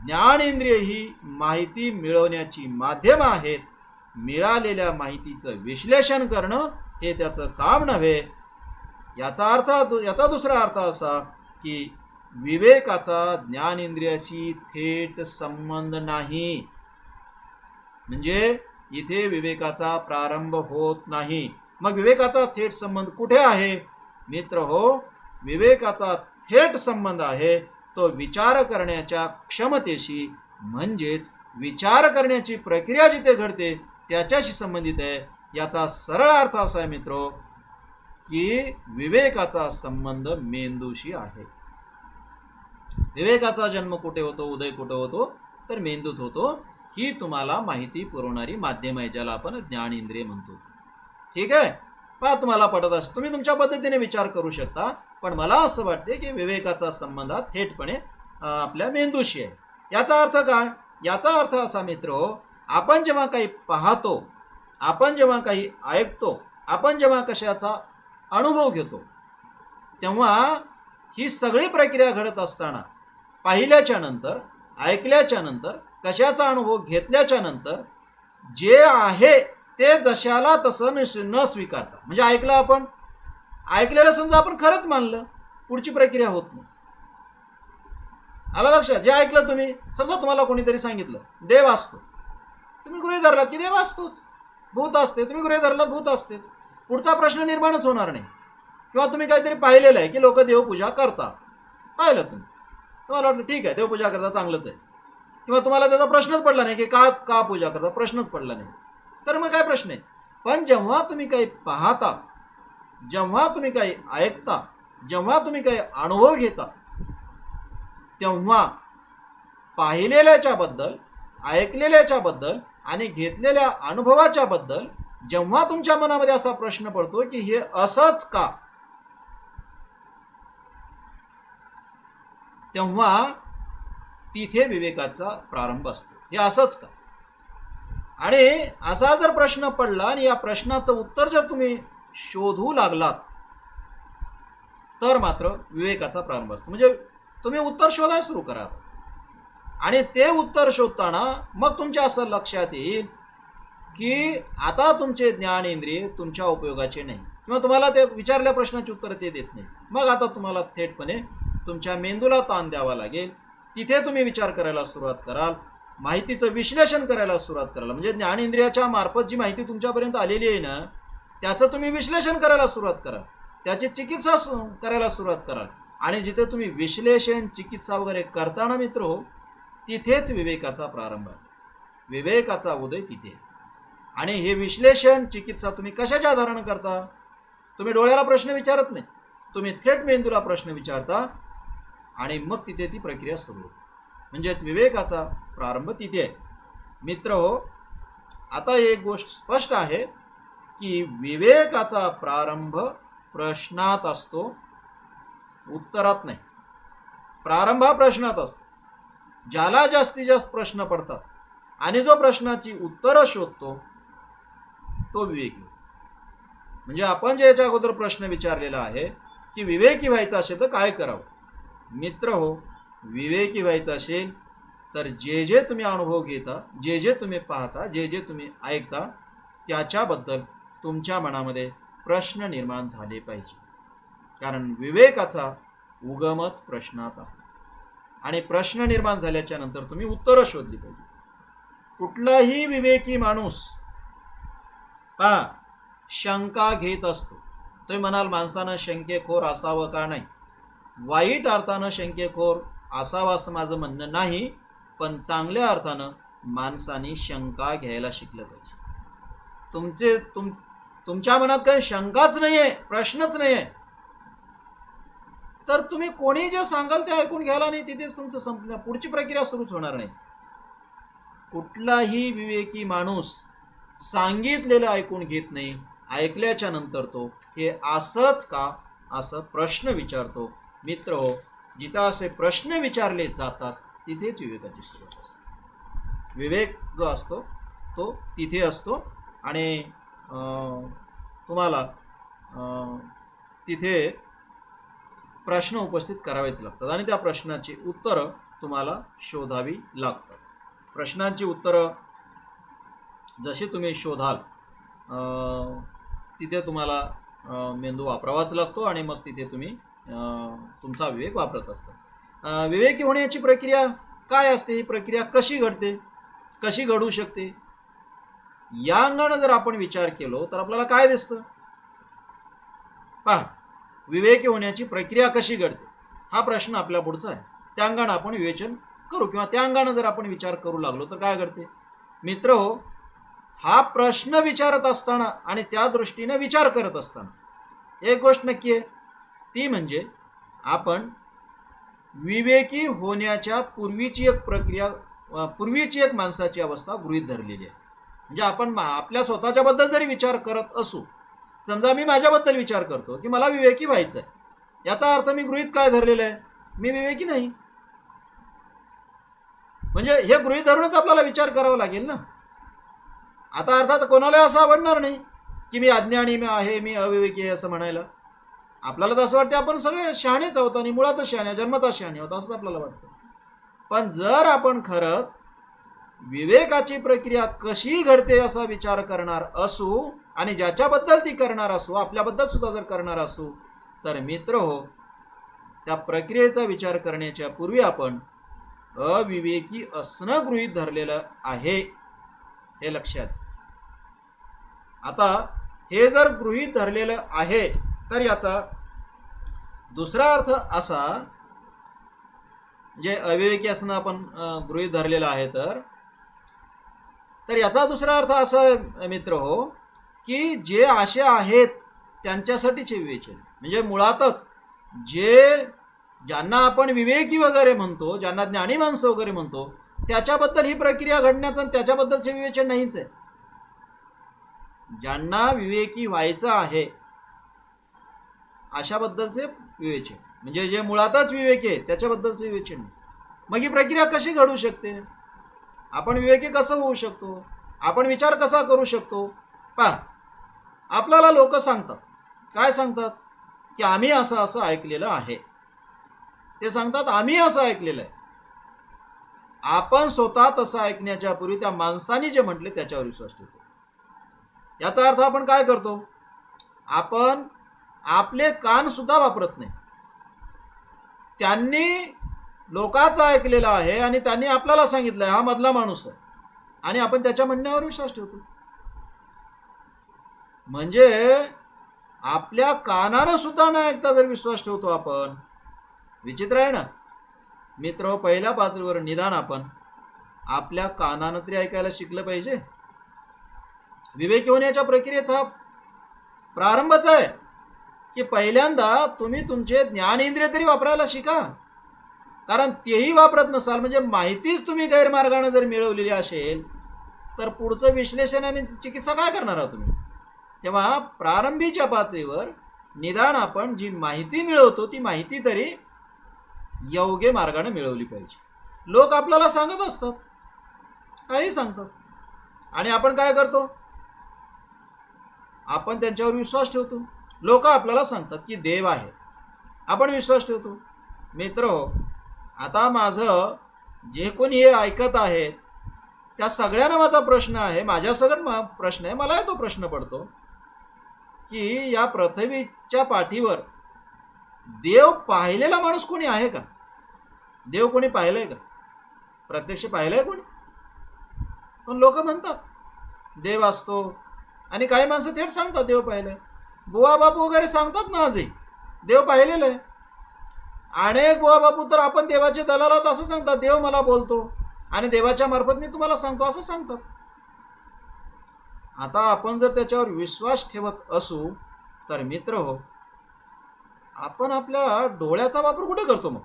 ज्ञानेंद्रिय ही माहिती मिळवण्याची माध्यम आहेत. मिळालेल्या माहितीचं विश्लेषण करणं हे त्याचं काम नव्हे. याचा दुसरा अर्थ असा की विवेकाचा ज्ञानेंद्रियाशी थेट संबंध नाही, म्हणजे इथे विवेकाचा प्रारंभ होत नाही. मग विवेकाचा थेट संबंध कुठे आहे? मित्र हो, विवेकाचा थेट संबंध आहे तो विचार करण्याच्या क्षमतेशी, म्हणजेच विचार करण्याची प्रक्रिया जिथे घडते त्याच्याशी संबंधित आहे. याचा सरळ अर्थ असा आहे मित्रो की विवेकाचा संबंध मेंदूशी आहे. विवेकाचा जन्म कुठे होतो, उदय कुठे होतो, तर मेंदूत होतो. ही तुम्हाला माहिती पुरवणारी माध्यम आहे, ज्याला आपण ज्ञानेंद्रिय म्हणतो. ठीक आहे, पहा तुम्हाला पटत असेल तुम्ही तुमच्या पद्धतीने विचार करू शकता, पण मला असं वाटते की विवेकाचा संबंध थेटपणे आपल्या मेंदूशी आहे. याचा अर्थ काय? याचा अर्थ असा मित्र, आपण जेव्हा काही पाहतो, आपण जेव्हा काही ऐकतो, आपण जेव्हा कशाचा अनुभव घेतो, तेव्हा ही सगळी प्रक्रिया घडत असताना पाहिल्याच्या नंतर, ऐकल्याच्या नंतर, कशाचा अनुभव घेतल्याच्या नंतर जे आहे ते जशाला तसं न स्वीकारता, म्हणजे ऐकलेलं समजा आपण खरंच मानलं, पुढची प्रक्रिया होत नाही. आला लक्षात? जे ऐकलं तुम्ही, समजा तुम्हाला कोणीतरी सांगितलं देव असतो, तुम्ही गृहीत धरलात की देव असतोच, भूत असते, तुम्ही गृहीत धरलात भूत असतेच, पुढचा प्रश्न निर्माणच होणार नाही. किंवा तुम्ही काहीतरी पाहिलेलं आहे की लोक देवपूजा करतात, पाहिलं तुम्हाला वाटलं ठीक आहे देवपूजा करता चांगलंच आहे, किंवा तुम्हाला त्याचा प्रश्नच पडला नाही की का पूजा करता, प्रश्नच पडला नाही, तर मग काय प्रश्न आहे. पण जेव्हा तुम्ही काही पाहता, जेव्हा तुम्ही काही ऐकता, जेव्हा तुम्ही काही अनुभव घेता, तेव्हा पाहिलेल्याच्या बद्दल, ऐकलेल्याच्या बद्दल आणि घेतलेल्या अनुभवाच्या बद्दल जेव्हा तुमच्या मनामध्ये असा प्रश्न पडतो की हे असंच का, तेव्हा तिथे विवेकाचा प्रारंभ असतो. हे असंच का? आणि असा जर प्रश्न पडला आणि या प्रश्नाचं उत्तर जर तुम्ही शोधू लागलात तर मात्र विवेकाचा प्रारंभ असतो. म्हणजे तुम्ही उत्तर शोधायला सुरू करा, आणि ते उत्तर शोधताना मग तुमच्या असं लक्षात येईल की आता तुमचे ज्ञानेंद्रिय तुमच्या उपयोगाचे नाही, किंवा तुम्हाला ते विचारल्या प्रश्नाचे उत्तर ते देत नाही. मग आता तुम्हाला थेटपणे तुमच्या मेंदूला ताण द्यावा लागेल. तिथे तुम्ही विचार करायला सुरुवात कराल, माहितीचं विश्लेषण करायला सुरुवात कराल. म्हणजे ज्ञानेंद्रियाच्या मार्फत जी माहिती तुमच्यापर्यंत आलेली आहे ना, त्याचं तुम्ही विश्लेषण करायला सुरुवात कराल, त्याची चिकित्सा करायला सुरुवात कराल. आणि जिथे तुम्ही विश्लेषण, चिकित्सा वगैरे करताना मित्र हो, तिथेच विवेकाचा प्रारंभ आहे, विवेकाचा उदय तिथे. आणि हे विश्लेषण, चिकित्सा तुम्ही कशाच्या आधारानं करता? तुम्ही डोळ्याला प्रश्न विचारत नाही, तुम्ही थेट मेंदूला प्रश्न विचारता, आणि मग तिथे ती प्रक्रिया सुरू होते. म्हणजेच विवेकाचा प्रारंभ तिथे आहे. मित्र हो, आता एक गोष्ट स्पष्ट आहे की विवेकाचा प्रारंभ प्रश्नात असतो, उत्तरात नाही. प्रारंभ हा प्रश्नात असतो. ज्याला जास्तीत जास्त प्रश्न पडतात आणि जो प्रश्नाची उत्तरं शोधतो तो विवेकी. म्हणजे आपण जे याच्या अगोदर प्रश्न विचारलेला आहे की विवेकी व्हायचं असेल तर काय करावं? मित्र हो, विवेकी व्हायचं असेल तर जे जे तुम्ही अनुभव घेता, जे जे तुम्ही पाहता, जे जे तुम्ही ऐकता, त्याच्याबद्दल तुमच्या मनामध्ये प्रश्न निर्माण झाले पाहिजे. कारण विवेकाचा उगमच प्रश्नात आहे. आणि प्रश्न निर्माण झाल्याच्या नंतर तुम्ही उत्तरं शोधली पाहिजे. कुठलाही विवेकी माणूस शंका घेत असतो. तुम्ही म्हणाल माणसानं शंकेखोर असावं का? नाही, वाईट अर्थानं शंकेखोर असावं असं माझं म्हणणं नाही, पण चांगल्या अर्थानं माणसाने शंका घ्यायला शिकलं पाहिजे. तुमच्या मनात काही शंकाच नाही आहे, प्रश्नच नाही आहे, तर तुम्ही कोणी जे सांगाल ते ऐकून घ्यायला नाही, तिथेच तुमचं संपलं, पुढची प्रक्रिया सुरूच होणार नाही. कुठलाही विवेकी माणूस सांगितलेलं ऐकून घेत नाही. ऐकल्याच्या नंतर तो हे असंच का असं प्रश्न विचारतो. मित्र हो, जिथं असे प्रश्न विचारले जातात तिथेच विवेकाची सुरुवात असते. विवेक जो असतो तो तिथे असतो आणि तुम्हाला तिथे प्रश्न उपस्थित करावेच लागतात आणि त्या प्रश्नाची उत्तरं तुम्हाला शोधावी लागतात. प्रश्नांची उत्तरं जशी तुम्ही शोधाल तिथे तुम्हाला मेंदू वापरावाच लागतो आणि मग तिथे तुम्ही तुमचा विवेक वापरत असता. विवेकी होण्याची प्रक्रिया काय असते? ही प्रक्रिया कशी घडते, कशी घडू शकते, या अंगानं जर आपण विचार केलो तर आपल्याला काय दिसतं? पहा, विवेकी होण्याची प्रक्रिया कशी घडते हा प्रश्न आपल्या पुढचा आहे. त्या अंगानं आपण विवेचन करू किंवा त्या अंगानं जर आपण विचार करू लागलो तर काय घडते? मित्र हो, हा प्रश्न विचारत असताना आणि त्या दृष्टीने विचार करत असताना एक गोष्ट नक्की आहे, ती म्हणजे आपण विवेकी होण्याच्या पूर्वीची एक प्रक्रिया, पूर्वीची एक माणसाची अवस्था गृहीत धरलेली आहे. म्हणजे आपण आपल्या स्वतःच्याबद्दल जरी विचार करत असू, समजा मी माझ्याबद्दल विचार करतो की मला विवेकी व्हायचं आहे, याचा अर्थ मी गृहीत काय धरलेलं आहे? मी विवेकी नाही. म्हणजे हे गृहीत धरूनच आपल्याला विचार करावा लागेल ना. आता अर्थात कोणाला असं आवडणार नाही की मी अज्ञानी आहे, मी अविवेकी आहे असं म्हणायला. आपल्याला तर असं वाटतं आपण सगळे शहाणेच आहोत आणि मुळातच शहाणे, जन्मतच शहाणे आहोत असंच आपल्याला वाटतं. पण जर आपण खरंच विवेकाची प्रक्रिया कशी घडते असा विचार करणार असू आणि ज्याच्याबद्दल ती करणार असू, आपल्याबद्दल सुद्धा जर करणार असू, तर मित्र हो, त्या प्रक्रियेचा विचार करण्याच्या पूर्वी आपण अविवेकी असणं गृहीत धरलेलं आहे हे लक्षात. आता हे जर गृहीत धरलेलं आहे तर याचा दुसरा अर्थ असा, जे अविवेकी असणं आपण गृहीत धरलेलं आहे तर याचा दुसरा अर्थ असा मित्र हो, की जे असे आहेत त्यांच्यासाठीचे विवेचन. म्हणजे मुळातच ज्यांना आपण विवेकी वगैरे म्हणतो, ज्यांना ज्ञानी माणसं वगैरे म्हणतो, त्याच्याबद्दल ही प्रक्रिया घडण्याचं आणि त्याच्याबद्दलचे विवेचन नाहीच आहे. ज्यांना विवेकी व्हायचं आहे अशाबद्दलचे विवेचन, म्हणजे जे मुळातच विवेकी आहे त्याच्याबद्दलचे विवेचन नाही. मग ही प्रक्रिया कशी घडू शकते? आपण विवेकी कसं होऊ शकतो? आपण विचार कसा करू शकतो? पहा, आपल्याला लोक सांगतात, काय सांगतात? की आम्ही असं असं ऐकलेलं आहे. ते सांगतात आम्ही असं ऐकलेलं आहे. आपण स्वतः तसं ऐकण्याच्या पूर्वी त्या माणसाने जे म्हटले त्याच्यावर विश्वास ठेवतो. याचा अर्थ आपण काय करतो? आपण आपले कान सुद्धा वापरत नाही. त्यांनी लोकांचं ऐकलेलं आहे आणि त्यांनी आपल्याला सांगितलंय हा मधला माणूस आहे आणि आपण त्याच्या म्हणण्यावर विश्वास ठेवतो. म्हणजे आपल्या कानानं सुद्धा न ऐकता जर विश्वास ठेवतो आपण, विचित्र आहे ना मित्र. पहिल्या पातळीवर निदान आपण आपल्या कानानं तरी ऐकायला शिकलं पाहिजे. विवेकी होण्याच्या प्रक्रियेचा प्रारंभच आहे की पहिल्यांदा तुम्ही तुमचे ज्ञानेंद्रिय तरी वापरायला शिका. कारण तेही वापरत नसाल, म्हणजे माहितीच तुम्ही गैरमार्गाने जर मिळवलेली असेल तर पुढचं विश्लेषण आणि चिकित्सा काय करणार आहात तुम्ही? तेव्हा प्रारंभीच्या पातळीवर निदान आपण जी माहिती मिळवतो ती माहिती तरी योग्य मार्गाने मिळवली पाहिजे. लोक आपल्याला सांगत असतात, काही सांगतात आणि आपण काय करतो? आपण त्यांच्यावर विश्वास ठेवतो. लोक आपल्याला सांगतात की देव आहे, आपण विश्वास ठेवतो. मित्र हो, आता माझं जे कोणी हे ऐकत आहेत त्या सगळ्यांना माझा प्रश्न आहे, माझ्या सगळं प्रश्न आहे, मलाही तो प्रश्न पडतो की या पृथ्वीच्या पाठीवर देव पाहिलेला माणूस कोणी आहे का? देव कोणी पाहिलंय का? प्रत्यक्ष पाहिलंय कोणी? पण लोक म्हणतात देव असतो, आणि काही माणसं थेट सांगतात देव पाहिलंय. बुवा बापू वगैरे सांगतात ना आजही देव पाहिलेलं आहे. अनेक बुवा बापू तर आपण देवाचे दलाल आहोत असं सांगतात, देव मला बोलतो आणि देवाच्या मार्फत मी तुम्हाला सांगतो असं सांगतात. आता आपण जर त्याच्यावर विश्वास ठेवत असू तर मित्र हो, आपण आपल्या डोळ्याचा वापर कुठे करतो? मग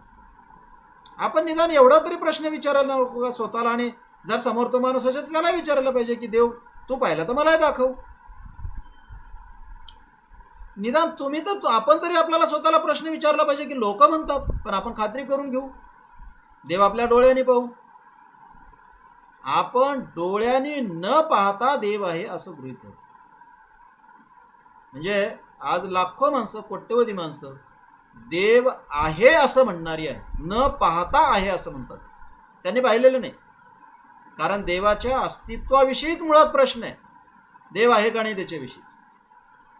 आपण निदान एवढा तरी प्रश्न विचारायला नको का स्वतःला? आणि जर समोर तो माणूस असेल तर त्याला विचारायला पाहिजे की देव तू पाहिला तर मलाही दाखव. निदान तुम्ही तर आपण तरी आपल्याला स्वतःला प्रश्न विचारला पाहिजे की लोक म्हणतात पण आपण खात्री करून घेऊ, देव आपल्या डोळ्याने पाहू. आपण डोळ्याने न पाहता देव आहे असं गृहीत धरतो. म्हणजे आज लाखो माणसं, कोट्यवधी माणसं देव आहे असं म्हणणारी आहे, न पाहता आहे असं म्हणतात. त्यांनी पाहिलेलं नाही. कारण देवाच्या अस्तित्वाविषयीच मुळात प्रश्न आहे, देव आहे का नाही त्याच्याविषयीच.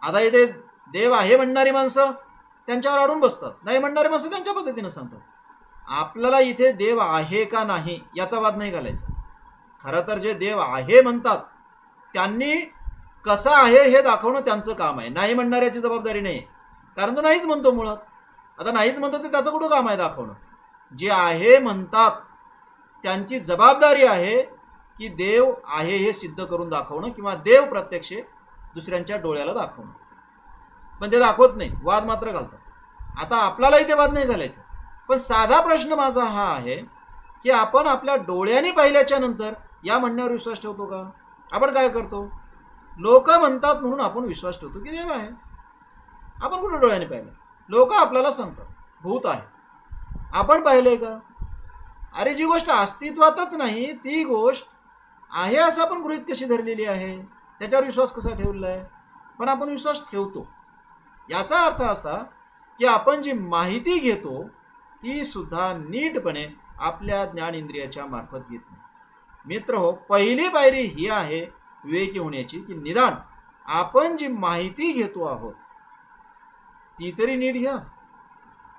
आता इथे देव आहे म्हणणारी माणसं त्यांच्यावर अडून बसतात, नाही म्हणणारी माणसं त्यांच्या पद्धतीनं सांगतात. आपल्याला इथे देव आहे का नाही याचा वाद नाही घालायचा. खरं तर जे देव आहे म्हणतात त्यांनी कसं आहे हे दाखवणं त्यांचं काम आहे, नाही म्हणणाऱ्याची जबाबदारी नाही. कारण तो नाहीच म्हणतो मुळात. आता नाहीच म्हणतो ते त्याचं कुठं काम आहे दाखवणं? जे आहे म्हणतात त्यांची जबाबदारी आहे की देव आहे हे सिद्ध करून दाखवणं, किंवा देव प्रत्यक्ष दुसऱ्यांच्या डोळ्याला दाखवणं. पण ते दाखवत नाही, वाद मात्र घालतात. आता आपल्यालाही ते वाद नाही घालायचं. पण साधा प्रश्न माझा हा आहे की आपण आपल्या डोळ्यांनी पाहिल्याच्या नंतर या म्हणण्यावर विश्वास ठेवतो का? आपण काय करतो? लोक म्हणतात म्हणून आपण विश्वास ठेवतो की देव आहे. आपण कुठं डोळ्याने पाहिलं? लोक आपल्याला सांगतात भूत आहे, आपण पाहिलंय का? अरे जी गोष्ट अस्तित्वातच नाही ती गोष्ट आहे असं आपण गृहीत कशी धरलेली आहे, त्याच्यावर विश्वास कसा ठेवलेला आहे? पण आपण विश्वास ठेवतो. याचा अर्थ असा की आपण जी माहिती घेतो ती सुद्धा नीटपणे आपल्या ज्ञानेंद्रियाच्या मार्फत घेत नाही. मित्र हो, पहिली पायरी ही आहे विवेकी होण्याची की निदान आपण जी माहिती घेतो आहोत ती तरी नीट घ्या.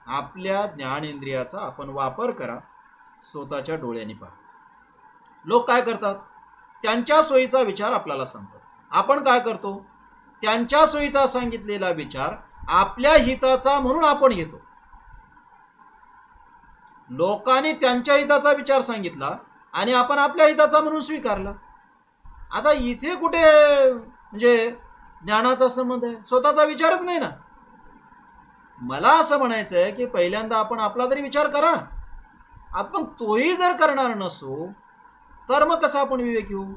आपल्या ज्ञानेंद्रियाचा आपण वापर करा, स्वतःच्या डोळ्यांनी पहा. लोक काय करतात? त्यांच्या सोयीचा विचार आपल्याला सांगतात. आपण काय करतो? त्यांच्या सोयीचा सांगितलेला विचार आपल्या हिताचा म्हणून आपण घेतो. लोकांनी त्यांच्या हिताचा विचार सांगितला आणि आपण आपल्या हिताचा म्हणून स्वीकारला. आता इथे कुठे म्हणजे ज्ञानाचा संबंध आहे? स्वतःचा विचारच नाही ना. मला असं म्हणायचं आहे की पहिल्यांदा आपण आपला तरी विचार करा. आपण तोही जर करणार नसू तर मग कसं आपण विवेकी होऊ?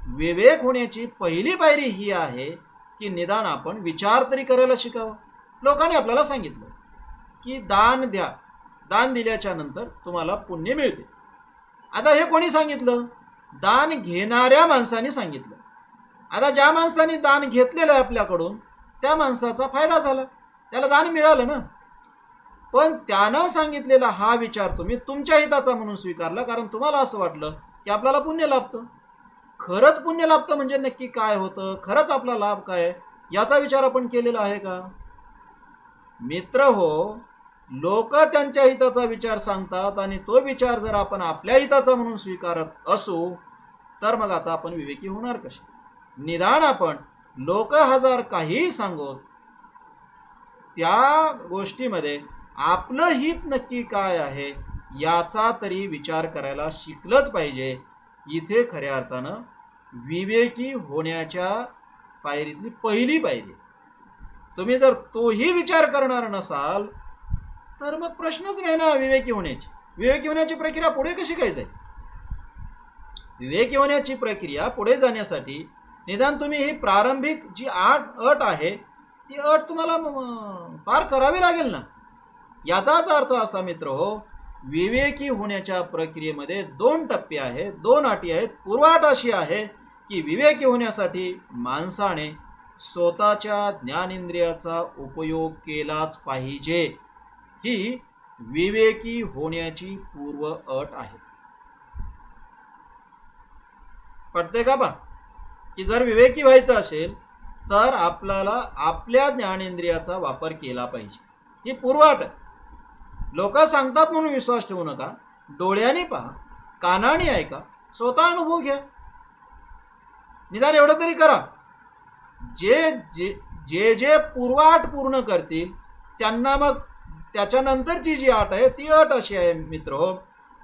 विवेक होण्याची पहिली पायरी ही आहे की निदान आपण विचार तरी करायला शिकावं. लोकांनी आपल्याला सांगितलं की दान द्या, दान दिल्याच्या नंतर तुम्हाला पुण्य मिळते. आता हे कोणी सांगितलं? दान घेणाऱ्या माणसाने सांगितलं. आता ज्या माणसाने दान घेतलेलं आहे आपल्याकडून त्या माणसाचा फायदा झाला, त्याला दान मिळालं ना. पण त्यानं सांगितलेला हा विचार तुम्ही तुमच्या हिताचा म्हणून स्वीकारला, कारण तुम्हाला असं वाटलं की आपल्याला पुण्य लाभतं. खरंच पुण्य लाभतं म्हणजे नक्की काय होतं, खरंच आपला लाभ काय याचा विचार आपण केलेला आहे का? मित्र हो, लोक त्यांच्या हिताचा विचार सांगतात आणि तो विचार जर आपण आपल्या हिताचा म्हणून स्वीकारत असू तर मग आता आपण विवेकी होणार कसे? निदान आपण लोक हजार काहीही सांगोत त्या गोष्टीमध्ये आपलं हित नक्की काय आहे याचा तरी विचार करायला शिकलंच पाहिजे. इथे खऱ्या अर्थानं विवेकी होण्याच्या पायरीतली पहिली पायरी. तुम्ही जर तोही विचार करणार नसाल तर मग प्रश्नच नाही ना विवेकी होण्याची. विवेकी होण्याची प्रक्रिया पुढे कशी काय जाईल? विवेकी होण्याची प्रक्रिया पुढे जाण्यासाठी निदान तुम्ही ही प्रारंभिक जी अट आहे ती अट तुम्हाला पार करावी लागेल ना. याचाच अर्थ असा मित्र हो, विवेकी होण्याच्या प्रक्रियेमध्ये 2 टप्पे आहेत, 2 अटी आहेत. पूर्वाट अशी आहे की विवेकी होण्यासाठी माणसाने स्वतःच्या ज्ञानेंद्रियाचा उपयोग केलाच पाहिजे. ही विवेकी होण्याची पूर्व अट आहे. पटते का पा की जर विवेकी व्हायचं असेल तर आपल्याला आपल्या ज्ञानेंद्रियाचा वापर केला पाहिजे. ही पूर्वाट आहे. लोक सांगतात म्हणून विश्वास ठेवू नका. डोळ्याने पहा, कानाने ऐका, स्वतः अनुभव घ्या. निदान एवढं तरी करा. जे जे जे जे पूर्वाट पूर्ण करतील त्यांना मग त्याच्यानंतरची जी अट आहे ती अट अशी आहे मित्र,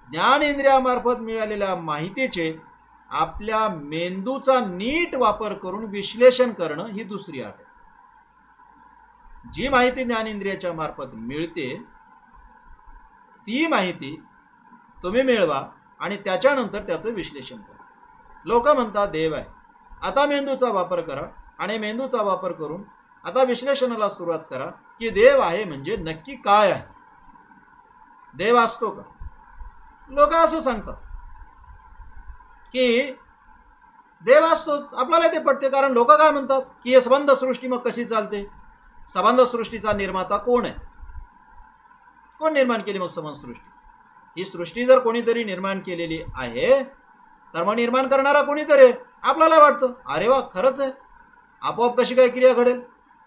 ज्ञानेंद्रियामार्फत मिळालेल्या माहितीचे आपल्या मेंदूचा नीट वापर करून विश्लेषण करणं ही दुसरी अट आहे. जी माहिती ज्ञानेंद्रियाच्या मार्फत मिळते ती माहिती तुम्ही मिळवा आणि त्याच्यानंतर त्याचं विश्लेषण करा. लोक म्हणतात देव आहे, आता मेंदूचा वापर करा आणि मेंदूचा वापर करून आता विश्लेषणाला सुरुवात करा की देव आहे म्हणजे नक्की काय आहे, देव असतो का. लोक असं सांगतात की देव असतोच. आपल्याला ते पटते, कारण लोक काय म्हणतात की हे संबंध सृष्टी मग कशी चालते. संबंध सृष्टीचा निर्माता कोण आहे, कोण निर्माण केली मग संबंध सृष्टी. ही सृष्टी जर कोणीतरी निर्माण केलेली आहे तर मग निर्माण करणारा कोणीतरी आहे. आपल्याला वाटतं अरे वा खरंच आहे, आपोआप कशी काय क्रिया घडेल.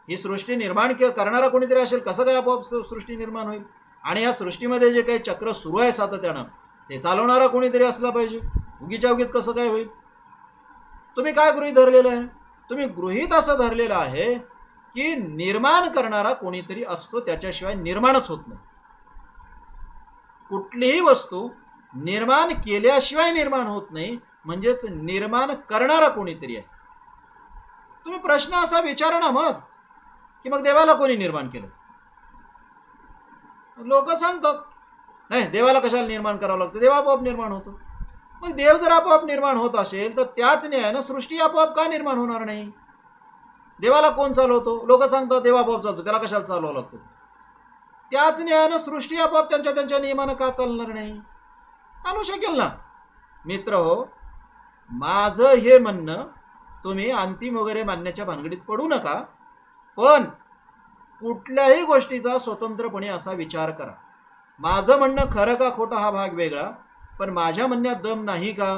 ही सृष्टी निर्माण करणारा कोणीतरी असेल, कसं काय आपोआप सृष्टी निर्माण होईल. आणि या सृष्टीमध्ये जे काही चक्र सुरू आहे सातत्यानं ते चालवणारा कोणीतरी असला पाहिजे. उगीच्या उगीच कसं काय होईल. तुम्ही काय गृहीत धरलेलं आहे, तुम्ही गृहीत असं धरलेलं आहे की निर्माण करणारा कोणीतरी असतो, त्याच्याशिवाय निर्माणच होत नाही. कुठलीही वस्तू निर्माण केल्याशिवाय निर्माण होत नाही, म्हणजेच निर्माण करणारा कोणीतरी आहे. तुम्ही प्रश्न असा विचारा ना मग की मग देवाला कोणी निर्माण केलं. लोक सांगतात नाही देवाला कशाला निर्माण करावं लागतं, देव आपोआप निर्माण होतो. मग देव जर आपोआप निर्माण होत असेल तर त्याच न्यायानं सृष्टी आपोआप का निर्माण होणार नाही. देवाला कोण चालवतो, लोक सांगतात देव आपोआप चालतो, त्याला कशाला चालवावं लागतं. त्याच न्यायानं सृष्टी आपोआप त्यांच्या नियमानं का चालणार नाही, चालू शकेल ना. मित्र हो, माझं हे म्हणणं तुम्ही अंतिम वगैरे मानण्याच्या भानगडीत पडू नका, पण कुठल्याही गोष्टीचा स्वतंत्रपणे असा विचार करा. माझं म्हणणं खरं का खोटं हा भाग वेगळा, पण माझ्या म्हणण्यात दम नाही का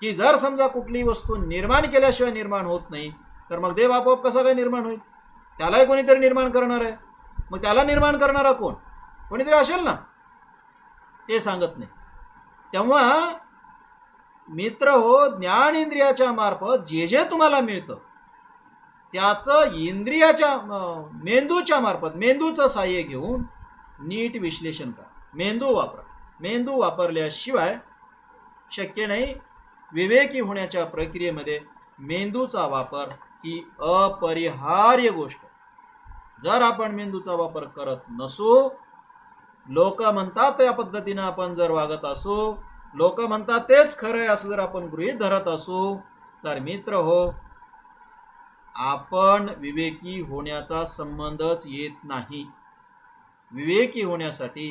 की जर समजा कुठलीही वस्तू निर्माण केल्याशिवाय निर्माण होत नाही तर मग देव आपोआप कसा काय निर्माण होईल. त्यालाही कोणीतरी निर्माण करणार आहे, मग त्याला निर्माण करणारा कोण, कोणीतरी असेल ना. ते सांगत नाही. तेव्हा मित्र हो, ज्ञानेंद्रियाच्या मार्फत जे जे तुम्हाला मिळतं त्याचं इंद्रियाच्या मेंदूच्या मार्फत मेंदूचं सहाय्य घेऊन नीट विश्लेषण करा. मेंदू वापरा. मेंदू वापरल्याशिवाय शक्य नाही. विवेकी होण्याच्या प्रक्रियेमध्ये मेंदूचा वापर ही अपरिहार्य गोष्ट. जर आपण मेंदूचा वापर करत नसू, लोक म्हणतात त्या पद्धतीनं आपण जर वागत असू, लोक म्हणतात तेच खरं आहे असं जर आपण गृहीत धरत असू, तर मित्र हो, आपण विवेकी होण्याचा संबंधच येत नाही. विवेकी होण्यासाठी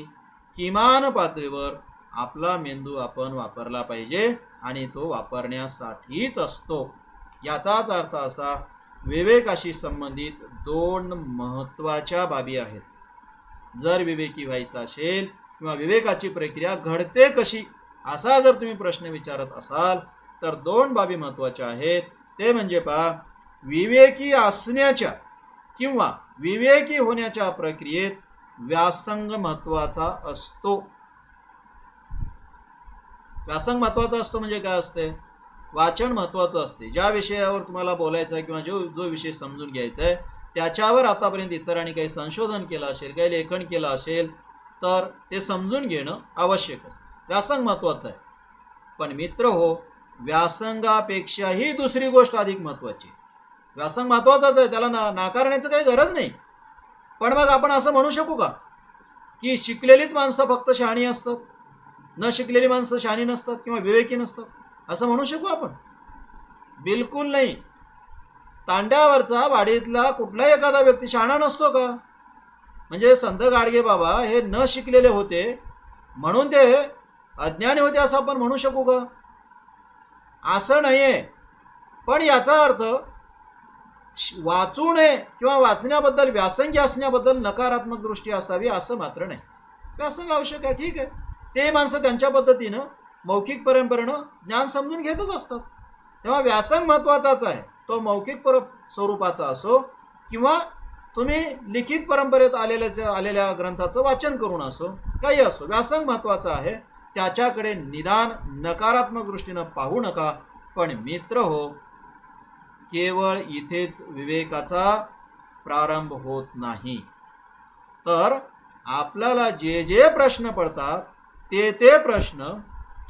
किमान पातळीवर आपला मेंदू आपण वापरला पाहिजे आणि तो वापरण्यासाठीच असतो. याचाच अर्थ असा, विवेकाशी संबंधित दोन महत्त्वाच्या बाबी आहेत. जर विवेकी व्हायचं असेल किंवा विवेकाची प्रक्रिया घडते कशी असा जर तुम्ही प्रश्न विचारत असाल तर दोन बाबी महत्त्वाच्या आहेत. ते म्हणजे पहा, विवेकी असण्याच्या किंवा विवेकी होण्याच्या प्रक्रियेत व्यासंग महत्त्वाचा असतो. व्यासंग महत्त्वाचा असतो म्हणजे काय असते, वाचन महत्त्वाचं असते. ज्या विषयावर तुम्हाला बोलायचं आहे किंवा जो विषय समजून घ्यायचा आहे त्याच्यावर आतापर्यंत इतरांनी काही संशोधन केलं असेल, काही लेखन केलं असेल तर ते समजून घेणं आवश्यक असतं. व्यासंग महत्त्वाचं आहे. पण मित्र हो, व्यासंगापेक्षाही दुसरी गोष्ट अधिक महत्त्वाची. व्यासंग महत्त्वाचाच आहे, त्याला नाकारण्याचं काही गरज नाही. पण मग आपण असं म्हणू शकू का की शिकलेलीच माणसं फक्त शहाणी असतात, न शिकलेली माणसं शहाणी नसतात किंवा विवेकी नसतात, असं म्हणू शकू आपण? बिलकुल नाही. तांड्यावरचा वाडीतला कुठलाही एखादा व्यक्ती शहाणा नसतो का? म्हणजे संत गाडगे बाबा हे न शिकलेले होते म्हणून ते अज्ञानी होते असं आपण म्हणू शकू का? असं नाहीये. पण याचा अर्थ वाचू नये किंवा वाचण्याबद्दल व्यासंगी असण्याबद्दल नकारात्मक दृष्टी असावी असं मात्र नाही. व्यासंग आवश्यक आहे, ठीक आहे. ते माणसं त्यांच्या पद्धतीनं मौखिक परंपरेनं ज्ञान समजून घेतच असतात. तेव्हा व्यासंग महत्त्वाचाच आहे. तो मौखिक स्वरूपाचा असो किंवा तुम्ही लिखित परंपरेत आलेल्या ग्रंथाचं वाचन करून असो, काही असो, व्यासंग महत्त्वाचा आहे. त्याच्याकडे निदान नकारात्मक दृष्टीनं पाहू नका. पण मित्र हो, केवळ इथेच विवेकाचा प्रारंभ होत नाही. तर आपल्याला जे जे प्रश्न पडतात ते प्रश्न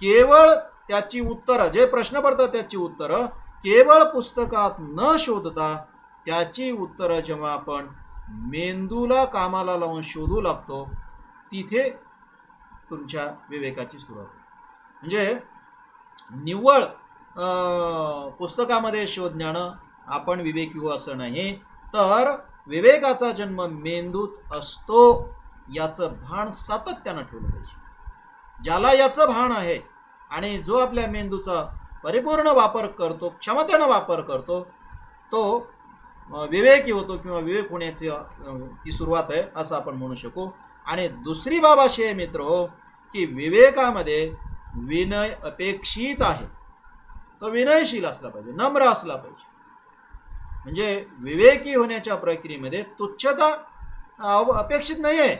केवळ त्याची उत्तरं, जे प्रश्न पडतात त्याची उत्तरं केवळ पुस्तकात न शोधता त्याची उत्तरं जेव्हा आपण मेंदूला कामाला लावून शोधू लागतो, तिथे तुमच्या विवेकाची सुरुवात होते. म्हणजे निव्वळ पुस्तकामध्ये शोधण्यानं आपण विवेकी हो असं नाही, तर विवेकाचा जन्म मेंदूत असतो याचं भान सातत्यानं ठेवलं पाहिजे. ज्याला याचं भान आहे आणि जो आपल्या मेंदूचा परिपूर्ण वापर करतो, क्षमतेनं वापर करतो, तो विवेकी होतो किंवा विवेक होण्याची ती सुरुवात आहे असं आपण म्हणू शकू. आणि दुसरी बाब अशी आहे मित्र हो, की विवेकामध्ये विनय अपेक्षित आहे. तो विनयशील असला पाहिजे, नम्र असला पाहिजे. म्हणजे विवेकी होण्याच्या प्रक्रियेमध्ये तुच्छता अपेक्षित नाही आहे.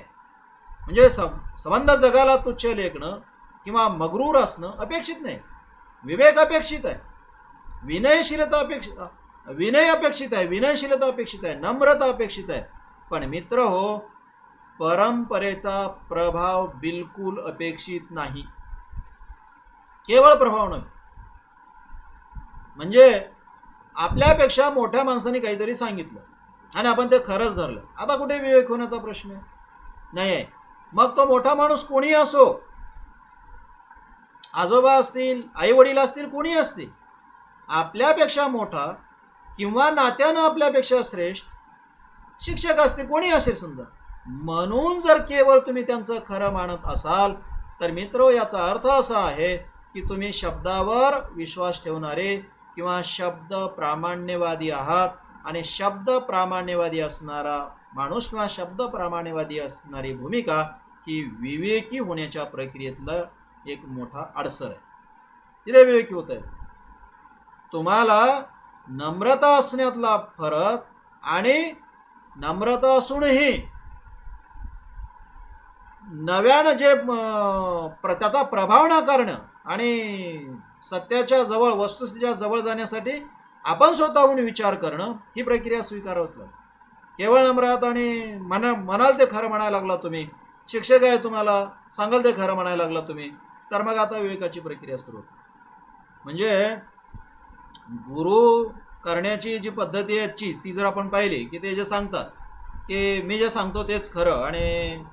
म्हणजे संबंध जगाला तुच्छ लेखणं किंवा मगरूर असणं अपेक्षित नाही. विवेक अपेक्षित आहे, विनयशीलता विनय अपेक्षित आहे, विनयशीलता अपेक्षित आहे, नम्रता अपेक्षित आहे. पण मित्र हो, परंपरेचा प्रभाव बिलकुल अपेक्षित नाही. केवळ प्रभाव नाही. म्हणजे आपल्यापेक्षा मोठ्या माणसाने काहीतरी सांगितलं आणि आपण ते खरंच धरलं, आता कुठे विवेक होण्याचा प्रश्न नाही आहे. मग तो मोठा माणूस कोणी असो, आजोबा असतील, आई वडील असतील, कोणी असतील, आपल्यापेक्षा मोठा किंवा नात्यानं आपल्यापेक्षा श्रेष्ठ शिक्षक असतील, कोणी असेल समजा, म्हणून जर केवळ तुम्ही त्यांचं खरं मानत असाल तर मित्र, याचा अर्थ असा आहे की तुम्ही शब्दावर विश्वास ठेवणारे किंवा शब्द प्रामाण्यवादी आहात. आणि शब्द प्रामाण्यवादी असणारा माणूस किंवा शब्द प्रामाण्यवादी असणारी भूमिका ही विवेकी होण्याच्या प्रक्रियेतला एक मोठा अडसर आहे. तिथे विवेकी होत आहे. तुम्हाला नम्रता असण्यातला फरक आणि नम्रता असूनही नव्यानं जे त्याचा प्रभाव न करणं आणि सत्याच्या जवळ, वस्तुस्थितीच्या जवळ जाण्यासाठी आपण स्वतःहून विचार करणं, ही प्रक्रिया स्वीकारावंच लागेल. केवळ नम्रता आणि म्हणाल ते खरं म्हणायला लागला तुम्ही, शिक्षक आहे तुम्हाला सांगाल ते खरं म्हणायला लागला तुम्ही, तर मग आता विवेकाची प्रक्रिया सुरू होते. म्हणजे गुरु करण्याची जी पद्धती आहे ती जर आपण पाहिली की ते जे सांगतात की मी जे सांगतो तेच खरं आणि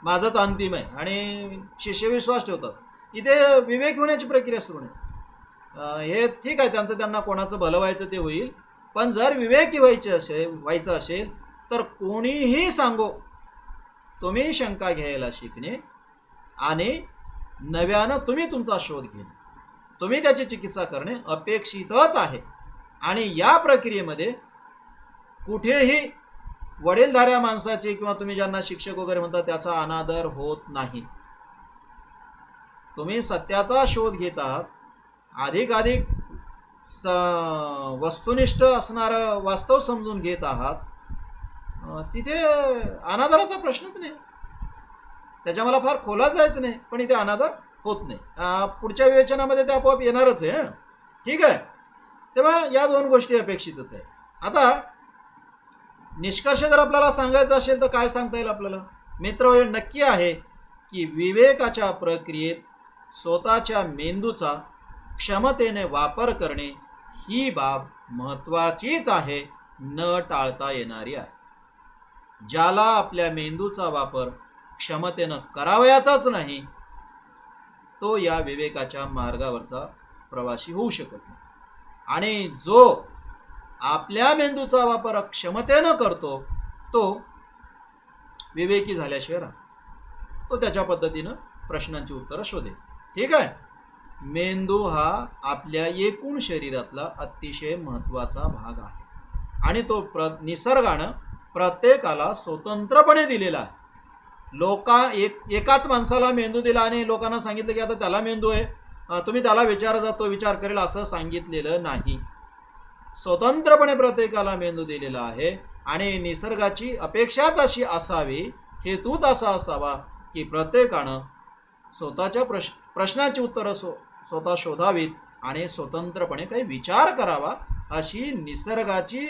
माझंच अंतिम आहे आणि शिष्य विश्वास ठेवतात, इथे विवेक होण्याची प्रक्रिया सुरू नाही. हे ठीक आहे, त्यांना कोणाचं भलं व्हायचं ते होईल, पण जर विवेकी व्हायचं असेल तर कोणीही सांगो, तुम्ही शंका घ्यायला शिकणे आणि नव्यानं तुम्ही तुमचा शोध घेणे, तुम्ही त्याची चिकित्सा करणे अपेक्षितच आहे. आणि या प्रक्रियेमध्ये कुठेही वडीलधाऱ्या माणसाचे किंवा तुम्ही ज्यांना शिक्षक वगैरे म्हणता त्याचा अनादर होत नाही. तुम्ही सत्याचा शोध घेतात, अधिकाधिक वस्तुनिष्ठ असणारं वास्तव समजून घेत आहात, तिथे अनादराचा प्रश्नच नाही. त्याच्या मला फार खोला जायचं नाही, पण इथे अनादर होत नाही. पुढच्या विवेचनामध्ये ते आपोआप येणारच आहे. ठीक आहे, तेव्हा या दोन गोष्टी अपेक्षितच आहे. आता निष्कर्ष जर आपल्याला सांगायचा असेल तर काय सांगता येईल आपल्याला मित्र? हे नक्की आहे की विवेकाच्या प्रक्रियेत स्वतःच्या मेंदूचा क्षमतेने वापर करणे ही बाब महत्त्वाचीच आहे, न टाळता येणारी आहे. ज्याला आपल्या मेंदूचा वापर क्षमतेनं करावयाचाच नाही, तो या विवेकाच्या मार्गावरचा प्रवासी होऊ शकत नाही. आणि जो आपल्या मेंदूचा वापर क्षमतेनं करतो तो विवेकी झाल्याशिवाय राहतो. तो त्याच्या पद्धतीनं प्रश्नांची उत्तरं शोधेल. ठीक आहे. मेंदू हा आपल्या एकूण शरीरातला अतिशय महत्त्वाचा भाग आहे आणि तो निसर्गानं प्रत्येकाला स्वतंत्रपणे दिलेला आहे. एकाच माणसाला मेंदू दिला आणि लोकांना सांगितलं की आता त्याला मेंदू आहे, तुम्ही त्याला विचारायचा तो विचार करेल असं सांगितलेलं नाही. स्वतंत्रपणे प्रत्येकाला मेंदू दिलेला आहे आणि निसर्गाची अपेक्षाच अशी असावी, हेतूच असा असावा की प्रत्येकानं स्वतःच्या प्रश्नाची उत्तरं स्वतः शोधावीत आणि स्वतंत्रपणे काही विचार करावा, अशी निसर्गाची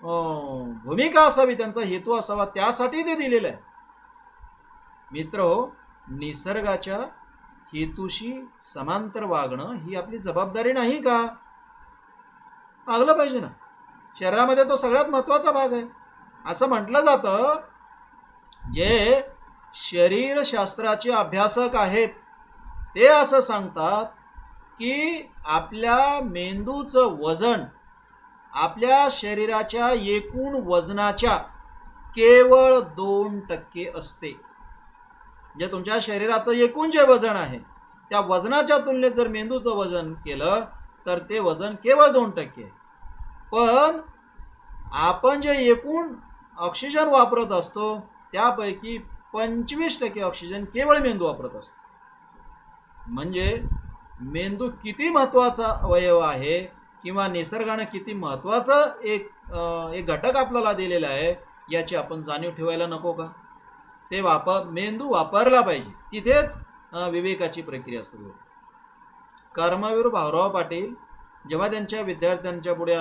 भूमिका असावी, त्यांचा हेतू असावा. त्यासाठी ते दिलेलं आहे. मित्रहो, निसर्गाच्या हेतूशी समांतर वागणं ही आपली जबाबदारी नाही का? वागलं पाहिजे ना. शरीरामध्ये तो सगळ्यात महत्त्वाचा भाग आहे. असं म्हटलं जातं, जे शरीरशास्त्राचे अभ्यासक आहेत ते असं सांगतात की आपल्या मेंदूचं वजन आपल्या शरीराच्या एकूण वजनाच्या केवळ 2% असते. जे तुमच्या शरीराचं एकूण जे वजन आहे त्या वजनाच्या तुलनेत जर मेंदूचं वजन केलं तर ते वजन केवळ 2% आहे. पण आपण जे एकूण ऑक्सिजन वापरत असतो त्यापैकी 25% ऑक्सिजन केवळ मेंदू वापरत असतो. म्हणजे मेंदू किती महत्त्वाचा अवयव आहे किंवा निसर्गानं किती महत्त्वाचं एक घटक आपल्याला दिलेला आहे याची आपण जाणीव ठेवायला नको का? ते मेंदू वापरला पाहिजे. तिथेच विवेकाची प्रक्रिया सुरू होते. कर्मवीर भाऊराव पाटील जेव्हा त्यांच्या विद्यार्थ्यांच्या पुढे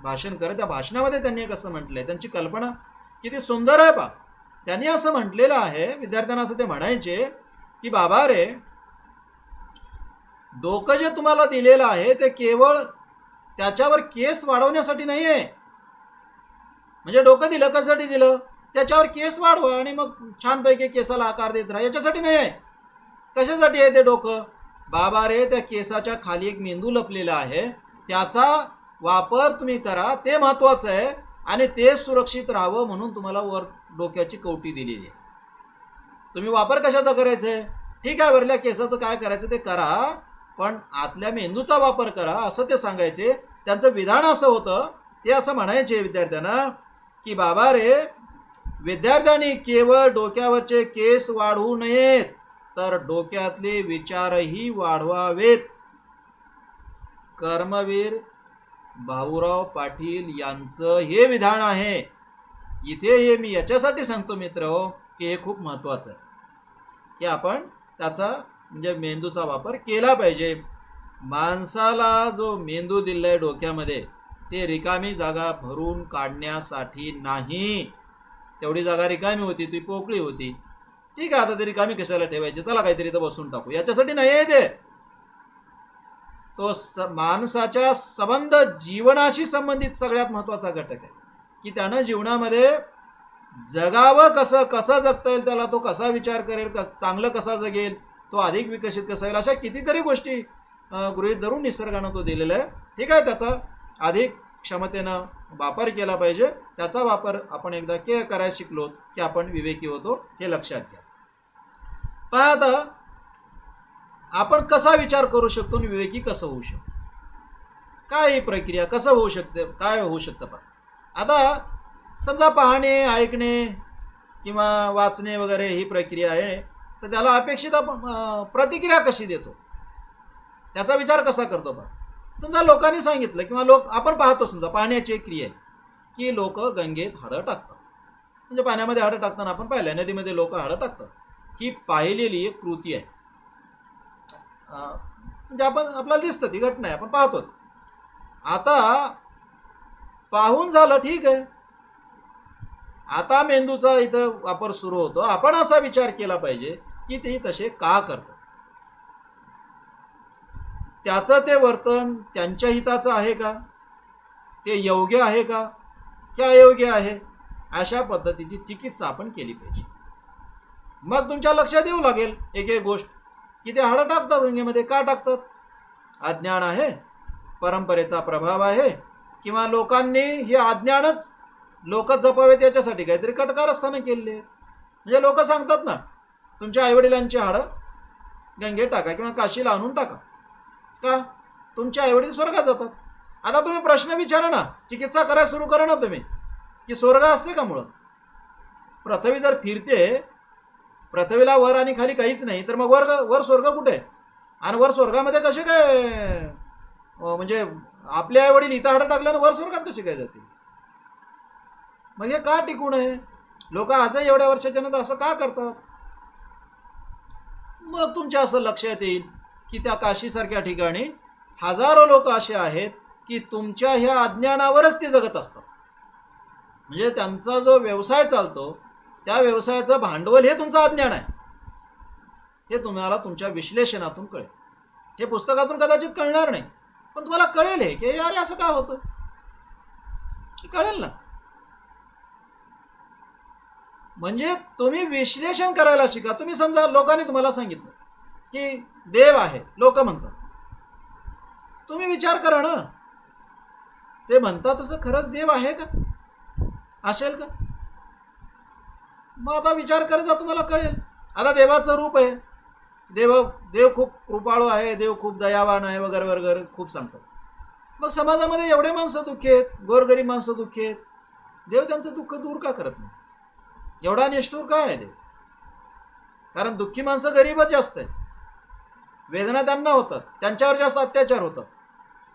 भाषण करत, त्या भाषणामध्ये त्यांनी एक असं म्हटलंय, त्यांची कल्पना किती सुंदर आहे पा. त्यांनी असं म्हटलेलं आहे, विद्यार्थ्यांना असं ते म्हणायचे की बाबा रे, डोकं जे तुम्हाला दिलेलं आहे ते केवळ त्याच्यावर केस वाढवण्यासाठी नाही आहे. म्हणजे डोकं दिलं कशासाठी दिलं? त्याच्यावर केस वाढवा आणि मग छानपैकी केसाला आकार देत राहा, याच्यासाठी नाही आहे. कशासाठी आहे ते डोकं? बाबा रे, त्या केसाच्या खाली एक मेंदू लपलेला आहे, त्याचा वापर तुम्ही करा, ते महत्त्वाचं आहे. आणि ते सुरक्षित राहावं म्हणून तुम्हाला वर डोक्याची कवटी दिलेली आहे. तुम्ही वापर कशाचा करायचा आहे? ठीक आहे, वरल्या केसाचं काय करायचं ते करा, पण आतल्या मेंदूचा वापर करा, असं ते सांगायचे. त्यांचं विधान असं होतं, ते असं म्हणायचे विद्यार्थ्यांना की बाबा रे, विद्यार्थ्यांनी केवळ डोक्यावरचे केस वाढवू नयेत, तर डोक्यातले विचारही वाढवावेत. कर्मवीर भाऊराव पाटील यांचं हे विधान आहे. इथे हे मी याच्यासाठी सांगतो मित्र की हे खूप महत्त्वाचं आहे की आपण त्याचा म्हणजे मेंदूचा वापर केला पाहिजे. माणसाला जो मेंदू दिलाय डोक्यामध्ये ते रिकामी जागा भरून काढण्यासाठी नाही. तेवढी जागा रिकामी होती, ती पोकळी होती, ठीक आहे, आता ते रिकामी कशाला ठेवायची, चला काहीतरी इथं बसून टाकू, याच्यासाठी नाही आहे ते. तो माणसाच्या संबंध जीवनाशी संबंधित सगळ्यात महत्त्वाचा घटक आहे की त्यानं जीवनामध्ये जगावं कसं, कसं जगता येईल त्याला, तो कसा विचार करेल, चांगलं कसा जगेल, तो अधिक विकसित कसा येईल, अशा कितीतरी गोष्टी गृहीत धरून निसर्गानं तो दिलेला आहे. ठीक आहे, त्याचा अधिक क्षमतेनं वापर केला पाहिजे. त्याचा वापर आपण एकदा करायला शिकलो की आपण विवेकी होतो, हे लक्षात घ्या. पण आता आपण कसा विचार करू शकतो आणि विवेकी कसं होऊ शकतो, काय ही प्रक्रिया कसं होऊ शकते, काय होऊ शकतं? पण आता समजा पाहणे, ऐकणे किंवा वाचणे वगैरे ही प्रक्रिया आहे, तर त्याला अपेक्षित आपण प्रतिक्रिया कशी देतो, त्याचा विचार कसा करतो? पण समजा लोकांनी सांगितलं किंवा आपण पाहतो, समजा पाण्याची एक क्रिया आहे की लोक गंगेत हाडं टाकतात, म्हणजे पाण्यामध्ये हाडं टाकताना आपण पाहिलं, नदीमध्ये लोक हाडं टाकतात. ही पाहिलेली एक कृती आहे, म्हणजे आपल्याला दिसतं, ती घटना आहे, आपण पाहतो. आता पाहून झालं, ठीक आहे, आता मेंदूचा इथं वापर सुरू होतो. आपण असा विचार केला पाहिजे की ते तसे का करतात, त्याचं ते वर्तन त्यांच्या हिताचं आहे का, ते योग्य आहे का की अयोग्य आहे, अशा पद्धतीची चिकित्सा आपण केली पाहिजे. मग तुमच्या लक्षात येऊ लागेल एक एक गोष्ट की ते हाडं टाकतात गंगेमध्ये, का टाकतात? अज्ञान आहे, परंपरेचा प्रभाव आहे, किंवा लोकांनी हे अज्ञानच लोक जपावेत याच्यासाठी काहीतरी कटकारस्थानं केलेली आहेत. म्हणजे लोक सांगतात ना, तुमच्या आईवडिलांची हाडं गंगेत टाका किंवा काशीला आणून टाका, का? तुमचे आईवडील स्वर्गात जातात. आता तुम्ही प्रश्न विचारा ना, चिकित्सा करायला सुरू करा ना तुम्ही, की स्वर्ग असते का मुळात? पृथ्वी जर फिरते, पृथ्वीला वर आणि खाली काहीच नाही, तर मग वर स्वर्ग कुठे? आणि वर स्वर्गामध्ये कसे काय म्हणजे आपले आई वडील इथं हाडं टाकल्यानं वर स्वर्गात कसे काय जातील? मग हे का टिकून आहे? लोक आजही एवढ्या वर्षाच्या नंतर असं का करतात? मग तुमच्या असं लक्षात येईल की त्या काशीसारख्या ठिकाणी हजारो लोक असे आहेत की तुमच्या ह्या अज्ञानावरच ते जगत असतात. म्हणजे त्यांचा जो व्यवसाय चालतो त्या व्यवसायाचं भांडवल हे तुमचं अज्ञान आहे. हे तुम्हाला तुमच्या विश्लेषणातून कळेल. हे पुस्तकातून कदाचित कळणार नाही, पण तुम्हाला कळेल हे की अरे असं का होतं, कळेल ना. म्हणजे तुम्ही विश्लेषण करायला शिका. तुम्ही समजा लोकांनी तुम्हाला सांगितलं की देव आहे, लोक म्हणतात, तुम्ही विचार करा ना, ते म्हणतात तसं खरंच देव आहे का, असेल का? मग आता विचार करायचा, तुम्हाला कळेल. आता देवाचं रूप आहे, देव खूप कृपाळू आहे, देव खूप दयावान आहे वगैरे वगैरे खूप सांगतात. मग समाजामध्ये एवढे माणसं दुःखी आहेत, गोरगरीब माणसं दुःखी आहेत, देव त्यांचं दुःख दूर का करत नाही? एवढा निष्ठूर का आहे देव? कारण दुःखी माणसं गरीबच जास्त आहे, वेदना त्यांना होतात, त्यांच्यावर जास्त अत्याचार होतात.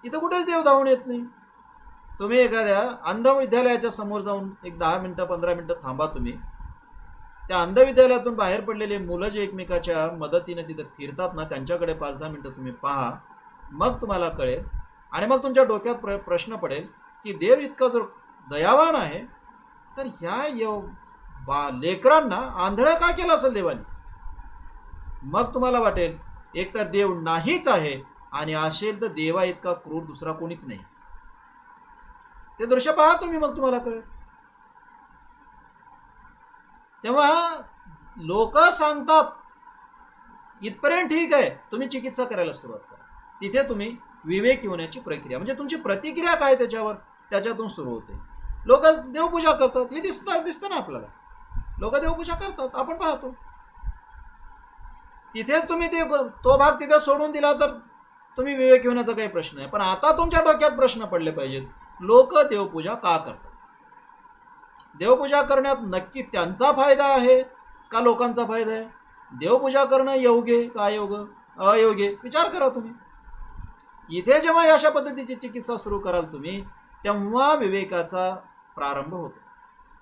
इथं कुठेच देव धावून येत नाही. तुम्ही एखाद्या अंध विद्यालयाच्या समोर जाऊन एक 10 मिनिटं 15 मिनिटं थांबा. तुम्ही त्या अंध विद्यालयातून बाहेर पडलेले मुलं जे एकमेकाच्या मदतीने तिथं फिरतात ना, त्यांच्याकडे 5-10 मिनिटं तुम्ही पहा, मग तुम्हाला कळेल. आणि मग तुमच्या डोक्यात प्रश्न पडेल की देव इतका जर दयावान आहे तर ह्या लेकरांना आंधळं का केलं असेल देवाने? मग तुम्हाला वाटेल एकतर देव नाहीच आहे, आणि असेल तर देवा इतका क्रूर दुसरा कोणीच नाही. ते दृश्य पहा तुम्ही, मग तुम्हाला कळेल. तेव्हा लोक सांगतात इथपर्यंत ठीक आहे, तुम्ही चिकित्सा करायला सुरुवात करा. तिथे तुम्ही विवेक होण्याची प्रक्रिया, म्हणजे तुमची प्रतिक्रिया काय त्याच्यावर, त्याच्यातून सुरू होते. लोक देवपूजा करतात, हे दिसतं ना आपल्याला. लोक देवपूजा करतात, आपण पाहतो. तिथेच तुम्ही तो भाग तिथे सोडून दिला तर तुम्ही विवेक होण्याचा काही प्रश्न आहे. पण आता तुमच्या डोक्यात प्रश्न पडले पाहिजेत, लोक देवपूजा का करतात? देवपूजा करण्यात नक्की त्यांचा फायदा आहे का लोकांचा फायदा आहे? देवपूजा करणं योग्य का अयोग्य, विचार करा तुम्ही. इथे जेव्हा अशा पद्धतीची चिकित्सा सुरू कराल तुम्ही, तेव्हा विवेकाचा प्रारंभ होतो.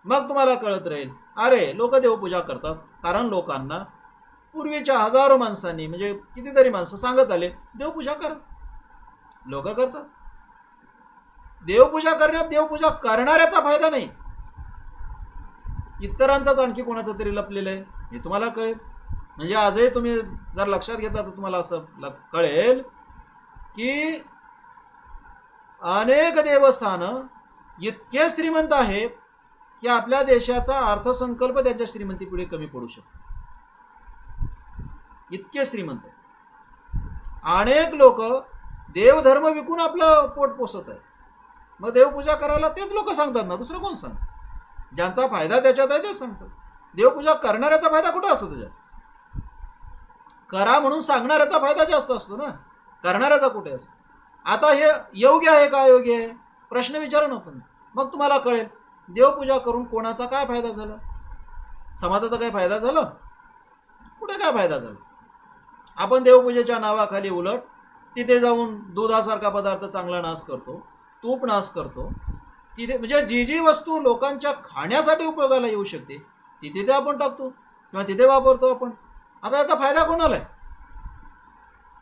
मग तुम्हाला कळत राहील, अरे लोक देवपूजा करतात कारण लोकांना पूर्वीच्या हजारो माणसांनी, म्हणजे कितीतरी माणसं सांगत आले देवपूजा करा, लोक करतात. देवपूजा करण्यात देवपूजा करणाऱ्याचा फायदा नाही, इतरांचाच आणखी कोणाचा तरी लपलेलं आहे, हे तुम्हाला कळेल. म्हणजे आजही तुम्ही जर लक्षात घेतला तर तुम्हाला असं कळेल की अनेक देवस्थानं इतके श्रीमंत आहेत की आपल्या देशाचा अर्थसंकल्प त्यांच्या श्रीमंतीपुढे कमी पडू शकतो. इतके श्रीमंत. अनेक लोक देवधर्म विकून आपलं पोट पोसत आहे. मग देवपूजा करायला तेच लोक सांगतात ना, दुसरं कोण सांगतात? ज्यांचा फायदा त्याच्यात आहे तेच सांगतात. देवपूजा करणाऱ्याचा फायदा कुठं असतो? त्याच्यात करा म्हणून सांगणाऱ्याचा फायदा जास्त असतो ना, करणाऱ्याचा कुठे असतो? आता हे योग्य आहे का अयोग्य आहे प्रश्न विचारा ना तुम्ही, मग तुम्हाला कळेल देवपूजा करून कोणाचा काय फायदा झाला. समाजाचा काय फायदा झाला? कुठे काय फायदा झाला? आपण देवपूजेच्या नावाखाली उलट तिथे जाऊन दुधासारखा पदार्थ चांगला नाश करतो, तूप नाश करतो. तिथे म्हणजे जी वस्तू लोकांच्या खाण्यासाठी उपयोगाला येऊ शकते तिथे ते आपण टाकतो किंवा तिथे वापरतो आपण. आता याचा फायदा कोणाला आहे?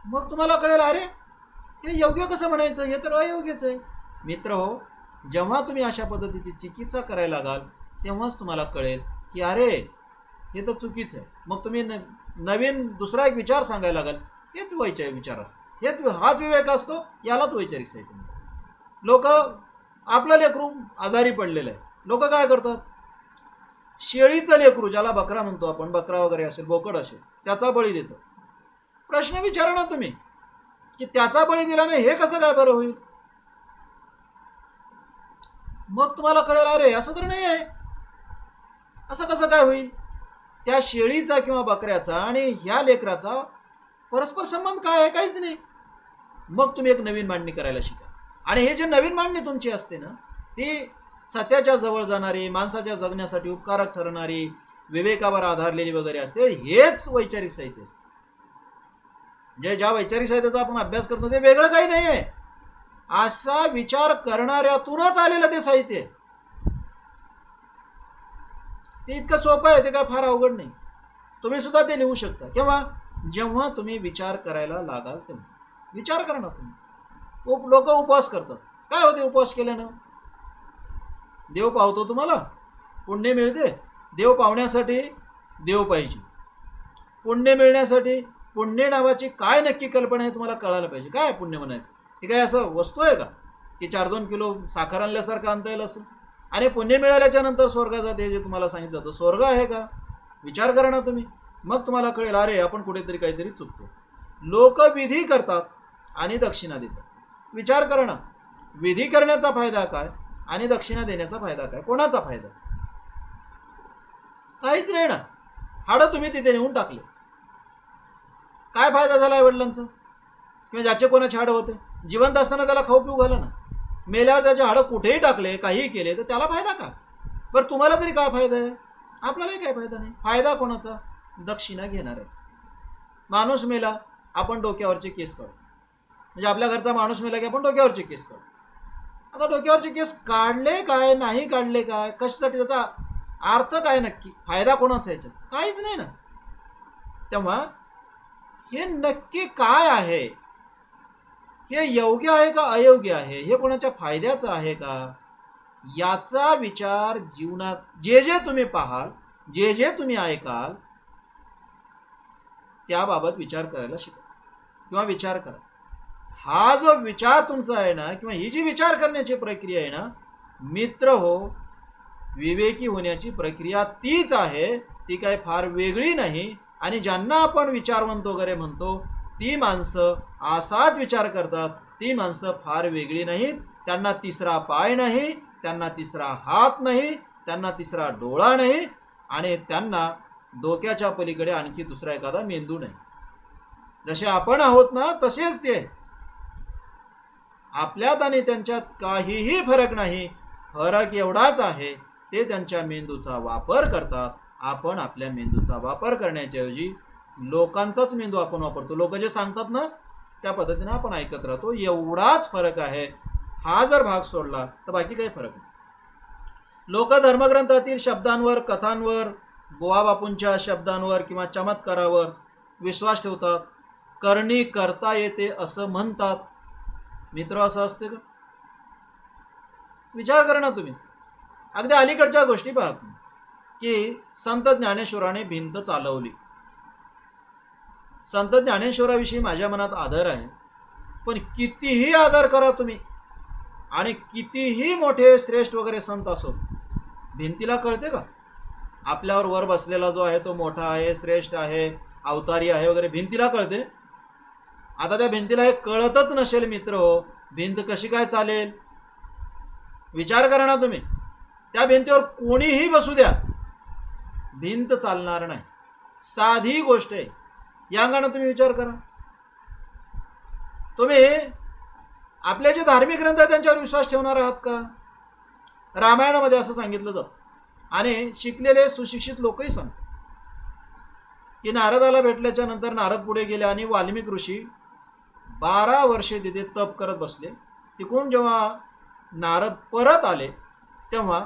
मग तुम्हाला कळेल, अरे हे योग्य कसं म्हणायचं, हे तर अयोग्यच आहे. मित्र हो, जेव्हा तुम्ही अशा पद्धतीची चिकित्सा करायला लागाल तेव्हाच तुम्हाला कळेल की अरे हे तर चुकीचं आहे. मग तुम्ही नवीन दुसरा एक विचार सांगायला लागाल. हेच वैचारिक विचार असतो, हाच विवेक असतो, यालाच वैचारिक साहित्य म्हणतात. लोक आपलं लेकरू आजारी पडलेलं आहे, लोक काय करतात? शेळीचं लेकरू, ज्याला बकरा म्हणतो आपण, बकरा वगैरे असेल, बोकड असेल, त्याचा बळी देतं. प्रश्न विचारा ना तुम्ही की त्याचा बळी दिल्याने हे कसं काय बरं होईल? मग तुम्हाला कळेल, अरे असं तर नाही आहे, असं कसं काय होईल? त्या शेळीचा किंवा बकऱ्याचा आणि ह्या लेकराचा परस्पर संबंध काय आहे? काहीच नाही. मग तुम्ही एक नवीन मांडणी करायला शिका. आणि हे जे नवीन मांडणी तुमची असते ना, ती सत्याच्या जवळ जाणारी, माणसाच्या जगण्यासाठी उपकारक ठरणारी, विवेकावर आधारलेली वगैरे असते. हेच वैचारिक साहित्य असते. ज्या वैचारिक साहित्याचा आपण अभ्यास करतो ते वेगळं काही नाही आहे. असा विचार करणाऱ्यातूनच आलेलं ते साहित्य आहे. ते इतकं सोपं आहे, ते काय फार अवघड नाही. तुम्ही सुद्धा ते लिहू शकता. केव्हा? जेव्हा तुम्ही विचार करायला लागाल तेव्हा. विचार करा ना तुम्ही. लोक उपवास करतात. काय होते उपवास केल्यानं? देव पावतो तुम्हाला, पुण्य मिळते. देव पावण्यासाठी देव पाहिजे. पुण्य मिळण्यासाठी पुण्य नावाची काय नक्की कल्पना आहे तुम्हाला कळायला पाहिजे. काय पुण्य म्हणायचं? हे काय असं वस्तू आहे का की 4-2 किलो साखर आणल्यासारखं आणता येईल असं? आणि पुण्य मिळाल्याच्या नंतर स्वर्गाचा ते जे तुम्हाला सांगितलं जातं, स्वर्ग आहे का? विचार करा ना तुम्ही. मग तुम्हाला कळेल, अरे आपण कुठेतरी काहीतरी चुकतो. लोक विधी करतात आणि दक्षिणा देतात. विचार करा ना, विधी करण्याचा फायदा काय आणि दक्षिणा देण्याचा फायदा काय? कोणाचा फायदा? काहीच नाही ना. हाडं तुम्ही तिथे नेऊन टाकले, काय फायदा झाला आई वडिलांचा? किंवा ज्याचे कोणाचे हाडं होते, जिवंत असताना त्याला खाऊ पिऊ घाला ना. मेल्यावर त्याचे हाडं कुठेही टाकले, काहीही केले तर त्याला फायदा का? बरं तुम्हाला तरी काय फायदा आहे? आपल्यालाही काय फायदा नाही. फायदा कोणाचा? दक्षिणा घेणाऱ्याचा. माणूस मेला, आपण डोक्यावरचे केस काढतो. म्हणजे आपल्या घरचा माणूस मेला की आपण डोक्यावरचे केस काढतो. आता डोक्यावरचे केस काढले काय, नाही काढले काय, कशासाठी, त्याचा अर्थ काय नक्की? फायदा कोणाचा याच्यात? काहीच नाही ना. तेव्हा हे नक्की काय आहे? हे योग्य आहे का अयोग्य आहे? हे कोणाच्या फायद्याचं आहे का? याचा विचार जीवनात जे जे तुम्ही पाहाल, जे जे तुम्ही ऐकाल, त्याबाबत विचार करायला शिका किंवा विचार करा. हा जो विचार तुमचा आहे ना, किंवा ही जी विचार करण्याची प्रक्रिया आहे ना, मित्र हो, विवेकी होण्याची प्रक्रिया तीच आहे. ती काय फार वेगळी नाही. आणि ज्यांना आपण विचारवंत वगैरे म्हणतो, ती माणसं असाच विचार करतात. ती माणसं फार वेगळी नाहीत. त्यांना तिसरा पाय नाही, त्यांना तिसरा हात नाही, त्यांना तिसरा डोळा नाही, आणि त्यांना डोक्याच्या पलीकडे आणखी दुसरा एखादा मेंदू नाही. जसे आपण आहोत ना, तसेच ते आहेत. आपल्यात आणि त्यांच्यात काहीही फरक नाही. फरक एवढाच आहे, ते त्यांच्या मेंदूचा वापर करतात. आपण आपल्या मेंदूचा वापर करण्याच्या ऐवजी लोकांचाच मेंदू आपण वापरतो. लोक जे सांगतात ना, त्या पद्धतीने आपण ऐकत राहतो. एवढाच फरक आहे. हा जर भाग सोडला तर बाकी काही फरक नाही. लोक धर्मग्रंथातील शब्दांवर, कथांवर, बुवा बापूंच्या शब्दांवर किंवा चमत्कारावर विश्वास ठेवतात. करणी करता येते असं म्हणतात. मित्र, असं असते का? विचार करा ना तुम्ही. अगदी अलीकडच्या गोष्टी पहा तुम्ही, की संत ज्ञानेश्वराने भिंत चालवली. संत ज्ञानेश्वराविषयी माझ्या मनात आदर आहे. पण कितीही आदर करा तुम्ही, आणि कितीही मोठे श्रेष्ठ वगैरे संत असो, भिंतीला कळते का? आपल्यावर वर बसलेला जो आहे तो मोठा आहे, श्रेष्ठ आहे, अवतारी आहे वगैरे, भिंतीला कळते? आता त्या भिंतीला हे कळतच नसेल मित्र हो, भिंत कशी काय चालेल? विचार करा ना तुम्ही. त्या भिंतीवर कोणीही बसू द्या, भिंत चालणार नाही. साधी गोष्ट आहे. या अंगाने तुम्ही विचार करा. तुम्ही आपले जे धार्मिक ग्रंथ आहेत त्यांच्यावर विश्वास ठेवणार आहात का? रामायणामध्ये असं सांगितलं जातं, आणि शिकलेले सुशिक्षित लोकही सांगतात, की नारदाला भेटल्याच्या नंतर नारद पुढे गेले आणि वाल्मिक ऋषी 12 वर्षे तिथे तप करत बसले. तिकडून जेव्हा नारद परत आले तेव्हा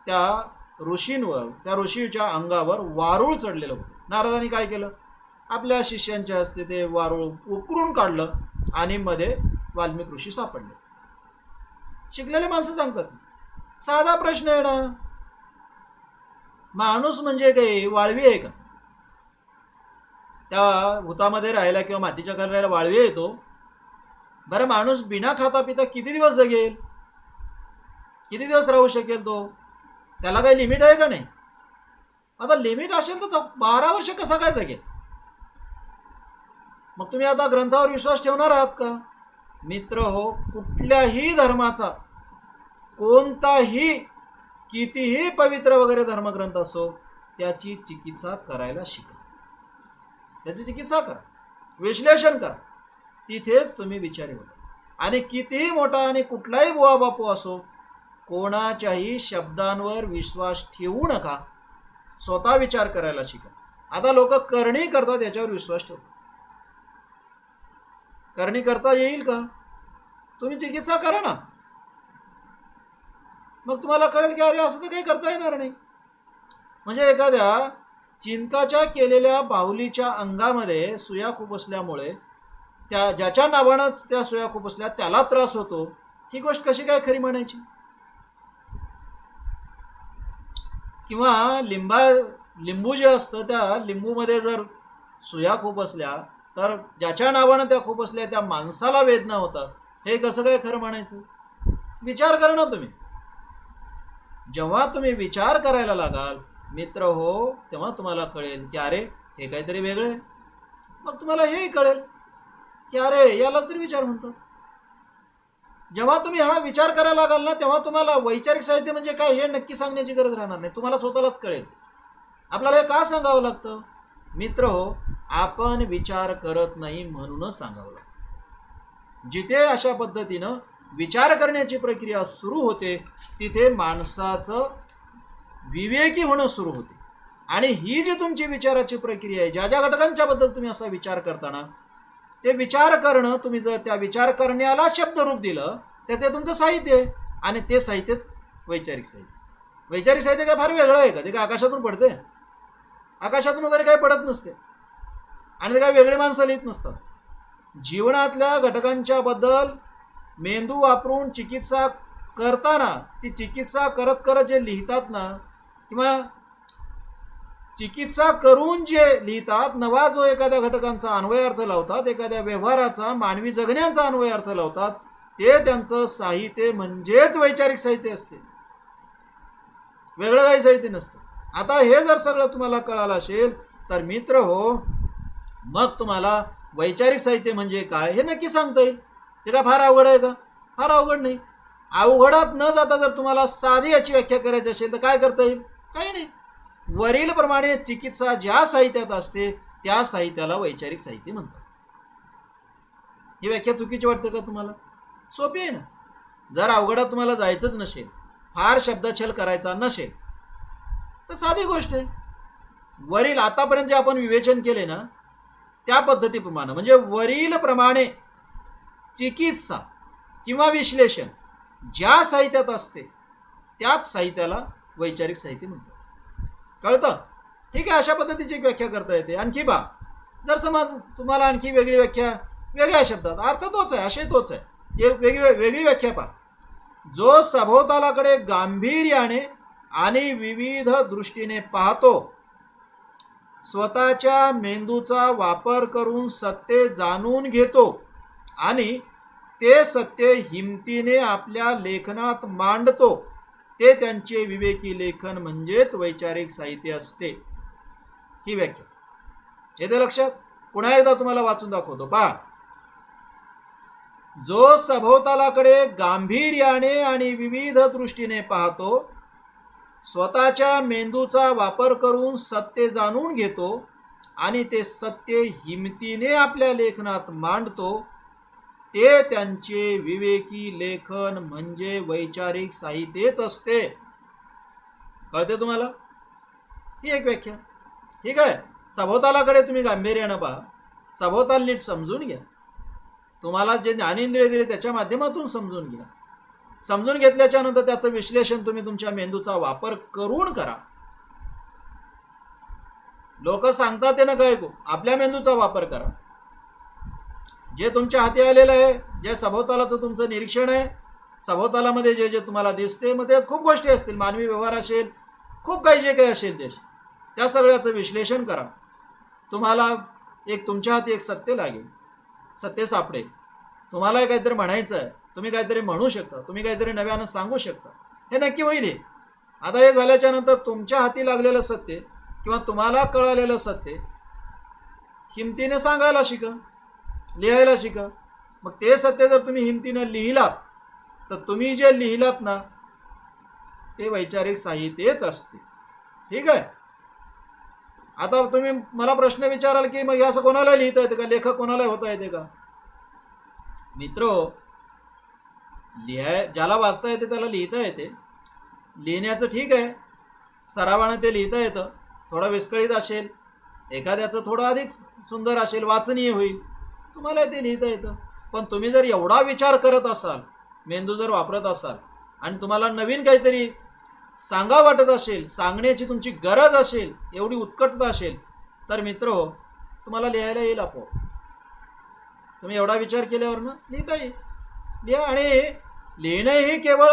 त्या ऋषींवर, त्या ऋषीच्या अंगावर वारूळ चढलेलं होतं. नारदांनी काय केलं? आपल्या शिष्यांच्या हस्ते ते वारूळ उकरून काढलं आणि मध्ये वाल्मिक ऋषी सापडले. शिकलेले माणसं सांगतात. साधा प्रश्न आहे ना. माणूस म्हणजे काही वाळवी आहे का? त्या भूतामध्ये राहायला किंवा मातीच्या घरात राहायला वाळवी येतो? बरं, माणूस बिना खाता पिता किती दिवस जगेल? किती दिवस राहू शकेल तो? त्याला काही लिमिट आहे का नाही? आता लिमिट असेल तर 12 वर्ष कसा काय जगेल? मग तुम्ही आता ग्रंथावर विश्वास ठेवणार आहात का? मित्र हो, कुठल्याही धर्माचा, कोणताही कितीही पवित्र वगैरे धर्मग्रंथ असो, त्याची चिकित्सा करायला शिका. त्याची चिकित्सा करा, विश्लेषण करा. तिथेच तुम्ही विचारी होता. आणि कितीही मोठा आणि कुठलाही बुवा बापू असो, कोणाच्याही शब्दांवर विश्वास ठेवू नका. स्वतः विचार करायला शिका. आता लोक करणी करतात, याच्यावर विश्वास ठेवतात. करणी करता येईल का? तुम्ही चिकित्सा करा ना, मग तुम्हाला कळेल की अरे असं तर काही करता येणार नाही. म्हणजे एखाद्या चिंकाच्या केलेल्या बाहुलीच्या अंगामध्ये सुया खुपसल्यामुळे ज्याच्या नावानं त्या सुया खुपसल्या त्याला त्रास होतो, ही गोष्ट कशी काय खरी म्हणायची? किंवा लिंबू जे असतं त्या लिंबूमध्ये जर सुया खुपसल्या तर ज्याच्या नावानं त्या खुपसल्या त्या माणसाला वेदना होतात, हे कसं काय खरं म्हणायचं? विचार करा ना तुम्ही. जेव्हा तुम्ही विचार करायला लागाल मित्र हो, तेव्हा तुम्हाला कळेल की अरे हे काहीतरी वेगळे. मग तुम्हाला हेही कळेल की अरे यालाच तरी विचार म्हणतात. जेव्हा तुम्ही हा विचार करायला लागाल ना, तेव्हा तुम्हाला वैचारिक साहित्य म्हणजे काय हे नक्की सांगण्याची गरज राहणार नाही, तुम्हाला स्वतःलाच कळेल. आपल्याला हे का सांगावं लागतं? मित्र हो, आपण विचार करत नाही म्हणूनच सांगावं लागतं. जिथे अशा पद्धतीनं विचार करण्याची प्रक्रिया सुरू होते तिथे माणसाचं विवेकी होणं सुरू होते. आणि ही जी तुमची विचाराची प्रक्रिया आहे, ज्या ज्या घटकांच्या बद्दल तुम्ही असा विचार करताना ते विचार करणं, तुम्ही जर त्या विचार करण्याला शब्दरूप दिलं तर ते तुमचं साहित्य आहे. आणि ते साहित्यच वैचारिक साहित्य. वैचारिक साहित्य काय फार वेगळं आहे का? ते काय आकाशातून पडते? आकाशातून वगैरे काही पडत नसते. आणि ते काय वेगळे माणसं लिहित नसतात. जीवनातल्या घटकांच्या बद्दल मेंदू वापरून चिकित्सा करताना, ती चिकित्सा करत करत जे लिहितात ना, किंवा चिकित्सा करून जे लिहितात, नवा जो एखाद्या घटकांचा अन्वयार्थ लावतात, एखाद्या व्यवहाराचा मानवी जगण्याचा अन्वयार्थ लावतात, ते त्यांचं साहित्य म्हणजेच वैचारिक साहित्य असते, वेगळं काही साहित्य नसतं. आता हे जर सगळं तुम्हाला कळालं असेल तर मित्र हो, मग तुम्हाला वैचारिक साहित्य म्हणजे काय हे नक्की सांगता येईल. ते का फार अवघड आहे का? फार अवघड नाही. अवघडात न जाता जर तुम्हाला साधी याची व्याख्या करायची असेल तर काय करता येईल? काही नाही. वरील प्रमाणे चिकित्सा ज्या साहित्यात असते त्या साहित्याला वैचारिक साहित्य म्हणतात. ही व्याख्या चुकीची वाटते का तुम्हाला? सोपी आहे ना. जर अवघडात तुम्हाला जायचंच नसेल, फार शब्दछल करायचा नसेल, तर साधी गोष्ट आहे. वरील आतापर्यंत जे आपण विवेचन केले ना त्या पद्धतीप्रमाणे, म्हणजे वरील प्रमाणे चिकित्सा किंवा विश्लेषण ज्या साहित्यात असते त्याच साहित्याला वैचारिक साहित्य म्हणतात. कळतं? ठीक आहे. अशा पद्धतीची एक व्याख्या करता येते. आणखी बा, जर समज तुम्हाला आणखी वेगळी व्याख्या, वेगळ्या शब्दात अर्थ तोच आहे, आशय तोच आहे, एक वेगळी व्याख्या पहा. जो सभोवतालाकडे गांभीर्याने आणि विविध दृष्टीने पाहतो, स्वतःच्या मेंदूचा वापर करून सत्य जाणून घेतो आणि ते सत्य हिमतीने आपल्या लेखनात मांडतो, ते त्यांचे विवेकी लेखन म्हणजेच वैचारिक साहित्य असते. ही व्याख्या येते लक्षात? पुन्हा एकदा तुम्हाला वाचून दाखवतो पहा. जो सभोवतालाकडे गांभीर्याने आणि विविध दृष्टीने पाहतो, स्वतःच्या मेंदूचा वापर करून सत्य जाणून घेतो आणि ते सत्य हिमतीने आपल्या लेखनात मांडतो, ते त्यांचे विवेकी लेखन म्हणजे वैचारिक साहित्यच असते. कळते तुम्हाला? ही एक व्याख्या. ठीक आहे. सभोवतालाकडे तुम्ही गांभीर्यानं पहा, सभोवताल नीट समजून घ्या. तुम्हाला जे ज्ञानेंद्रिय दिले त्याच्या माध्यमातून समजून घ्या. समजून घेतल्याच्या नंतर त्याचं विश्लेषण तुम्ही तुमच्या मेंदूचा वापर करून करा. लोक सांगतात ते नका ऐकू, आपल्या मेंदूचा वापर करा. जे तुमच्या हाती आलेलं आहे, जे सभोवतालाचं तुमचं निरीक्षण आहे, सभोवतालामध्ये जे जे तुम्हाला दिसते, मग त्यात खूप गोष्टी असतील, मानवी व्यवहार असेल, खूप काही जे काही असेल त्या सगळ्याचं विश्लेषण करा. तुम्हाला एक तुमच्या हाती एक सत्य लागेल, सत्य सापडेल. तुम्हाला काहीतरी म्हणायचं आहे, तुम्ही काहीतरी म्हणू शकता, तुम्ही काहीतरी नव्यानं सांगू शकता, हे नक्की होईल. आता हे झाल्याच्या नंतर तुमच्या हाती लागलेलं सत्य किंवा तुम्हाला कळालेलं सत्य हिमतीने सांगायला शिका, लिहायला शिका. मग ते सत्य जर तुम्ही हिमतीनं लिहिलात तर तुम्ही जे लिहिलात ना ते वैचारिक साहित्यच असते. ठीक आहे. आता तुम्ही मला प्रश्न विचाराल की मग असं कोणाला लिहिता येते का? लेखक कोणाला होता येते का? मित्र, ज्याला वाचता येते त्याला लिहिता येते. लिहिण्याचं ठीक आहे, सरावानं ते लिहिता येतं. थोडं विस्कळीत असेल, एखाद्याचं थोडं अधिक सुंदर असेल, वाचनीय होईल, तुम्हाला ते लिहिता येतं. पण तुम्ही जर एवढा विचार करत असाल, मेंदू जर वापरत असाल आणि तुम्हाला नवीन काहीतरी सांगा वाटत असेल, सांगण्याची तुमची गरज असेल, एवढी उत्कटता असेल, तर मित्र हो तुम्हाला लिहायला येईल आपोआप. तुम्ही एवढा विचार केल्यावर ना लिहिता येईल. लिहा. आणि लिहिणं हे केवळ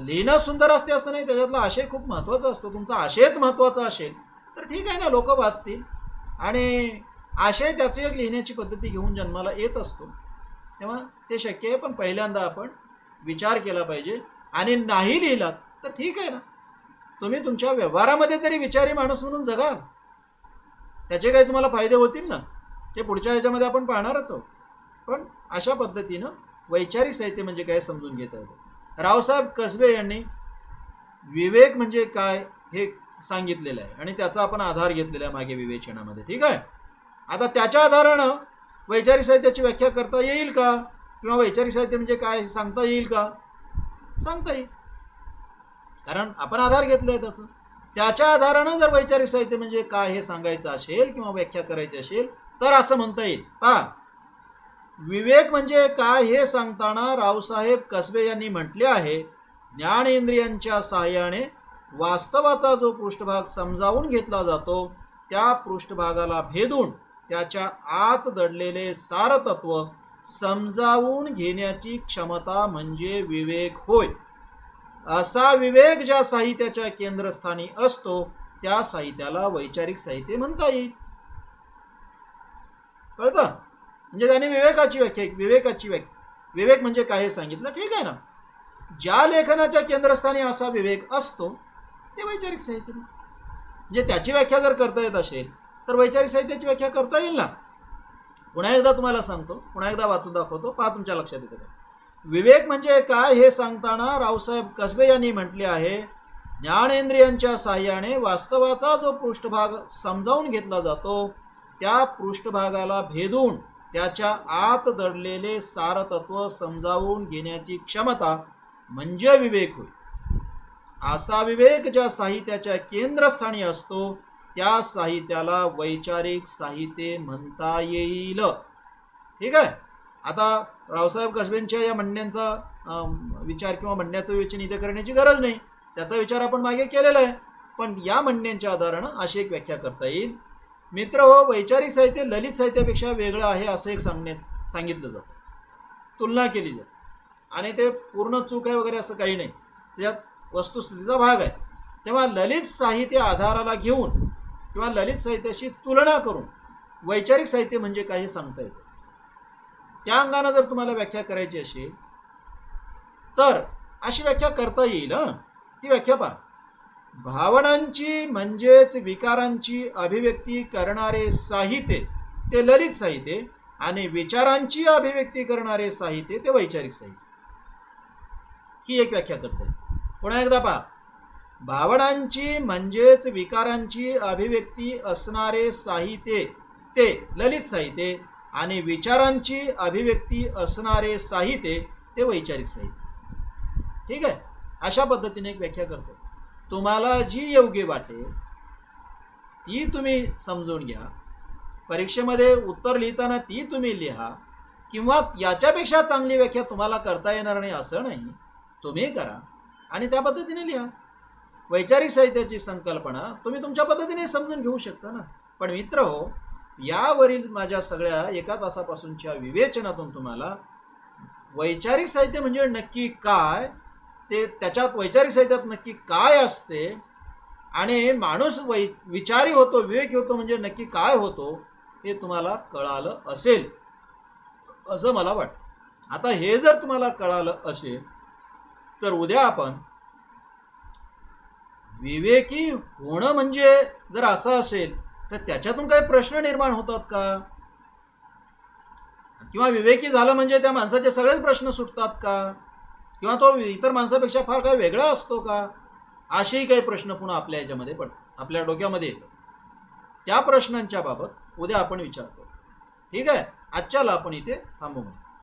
लिहिणं सुंदर असते असं नाही, त्याच्यातला आशय खूप महत्त्वाचा असतो. तुमचा आशयच महत्त्वाचा असेल तर ठीक आहे ना, लोक वाचतील. आणि आशय त्याची एक लिहिण्याची पद्धती घेऊन जन्माला येत असतो, तेव्हा ते शक्य आहे. पण पहिल्यांदा आपण विचार केला पाहिजे. आणि नाही लिहिलात तर ठीक आहे ना, तुम्ही तुमच्या व्यवहारामध्ये तरी विचारी माणूस म्हणून जगाल, त्याचे काही तुम्हाला फायदे होतील ना, ते पुढच्या ह्याच्यामध्ये आपण पाहणारच आहोत. पण अशा पद्धतीनं वैचारिक साहित्य म्हणजे काय समजून घेता येतं. रावसाहेब कसबे यांनी विवेक म्हणजे काय हे सांगितलेलं आहे आणि त्याचा आपण आधार घेतलेला आहे मागे विवेचनामध्ये. ठीक आहे. आता त्याच्या आधारानं वैचारिक साहित्याची व्याख्या करता येईल का, किंवा वैचारिक साहित्य म्हणजे काय सांगता येईल का? सांगता येईल, कारण आपण आधार घेतला आहे त्याचा. त्याच्या आधारानं जर वैचारिक साहित्य म्हणजे काय हे सांगायचं असेल किंवा व्याख्या करायची असेल तर असं म्हणता येईल. पहा, विवेक म्हणजे काय हे सांगताना रावसाहेब कसबे यांनी म्हटले आहे, ज्ञानेंद्रियांच्या सहाय्याने वास्तवाचा जो पृष्ठभाग समजावून घेतला जातो त्या पृष्ठभागाला भेदून त्याच्या आत दडलेले सारतत्व समजावून घेण्याची क्षमता म्हणजे विवेक होय. असा विवेक ज्या साहित्याच्या केंद्रस्थानी असतो त्या साहित्याला वैचारिक साहित्य म्हणता येईल. कळतं? म्हणजे त्याने विवेकाची व्याख्या विवेक म्हणजे काय हे सांगितलं. ठीक आहे ना. ज्या लेखनाच्या केंद्रस्थानी असा विवेक असतो ते वैचारिक साहित्य. म्हणजे त्याची व्याख्या जर करता येत असेल तर वैचारिक साहित्याची व्याख्या करता येईल ना. पुन्हा एकदा तुम्हाला सांगतो, पुन्हा एकदा वाचून दाखवतो, पहा तुमच्या लक्षात येतं का. विवेक म्हणजे काय हे सांगताना रावसाहेब कसबे यांनी म्हटले आहे, ज्ञानेंद्रियांच्या साहाय्याने वास्तवाचा जो पृष्ठभाग समजावून घेतला जातो त्या पृष्ठभागाला भेदून त्याच्या आत दडलेले सारतत्व समजावून घेण्याची क्षमता म्हणजे विवेक होय. असा विवेक ज्या साहित्याच्या केंद्रस्थानी असतो त्या साहित्याला वैचारिक साहित्य म्हणता येईल. ठीक आहे. आता रावसाहेब कसबेंच्या या म्हणण्यांचा विचार किंवा म्हणण्याचं विवेचन इथे करण्याची गरज नाही, त्याचा विचार आपण मागे केलेला आहे. पण या म्हणण्यांच्या आधारानं अशी एक व्याख्या करता येईल. मित्र हो, वैचारिक साहित्य ललित साहित्यापेक्षा वेगळं आहे असं एक सांगितलं जातं, तुलना केली जाते. आणि ते पूर्ण चूक आहे वगैरे असं काही नाही, त्याच्यात वस्तुस्थितीचा भाग आहे. तेव्हा ललित साहित्य आधाराला घेऊन किंवा ललित साहित्याशी तुलना करून वैचारिक साहित्य म्हणजे काय हे सांगता येतं. त्या अंगानं जर तुम्हाला व्याख्या करायची असेल तर अशी व्याख्या करता येईल. ती व्याख्या पहा. भावनांची म्हणजेच विकारांची अभिव्यक्ती करणारे साहित्य ते ललित साहित्य आणि विचारांची अभिव्यक्ती करणारे साहित्य ते वैचारिक साहित्य. ही एक व्याख्या करता येईल. पुन्हा एकदा पहा. भावनांची म्हणजेच विकारांची अभिव्यक्ती असणारे साहित्य ते ललित साहित्य आणि विचारांची अभिव्यक्ती असणारे साहित्य ते वैचारिक साहित्य. ठीक आहे. अशा पद्धतीने एक व्याख्या करतो. तुम्हाला जी योग्य वाटेल ती तुम्ही समजून घ्या. परीक्षेमध्ये उत्तर लिहिताना ती तुम्ही लिहा, किंवा याच्यापेक्षा चांगली व्याख्या तुम्हाला करता येणार नाही असं नाही, तुम्ही करा आणि त्या पद्धतीने लिहा. वैचारिक साहित्याची संकल्पना तुम्ही तुमच्या पद्धतीने समजून घेऊ शकता ना. पण मित्र हो, यावरील माझ्या सगळ्या एका तासापासूनच्या विवेचनातून तुम्हाला वैचारिक साहित्य म्हणजे नक्की काय, ते त्याच्यात वैचारिक साहित्यात नक्की काय असते आणि माणूस विचारी होतो, विवेकी होतो म्हणजे नक्की काय होतो हे तुम्हाला कळालं असेल असं मला वाटतं. आता हे जर तुम्हाला कळालं असेल तर उद्या आपण विवेकी होणं म्हणजे जर असं असेल तर त्याच्यातून काही प्रश्न निर्माण होतात का, किंवा विवेकी झालं म्हणजे त्या माणसाचे सगळेच प्रश्न सुटतात का, किंवा तो इतर माणसापेक्षा फार काही वेगळा असतो का, असेही काही प्रश्न पुन्हा आपल्या याच्यामध्ये पडतात, आपल्या डोक्यामध्ये येतात. त्या प्रश्नांच्या बाबत उद्या आपण विचार करू. ठीक आहे. आजच्याला आपण इथे थांबू.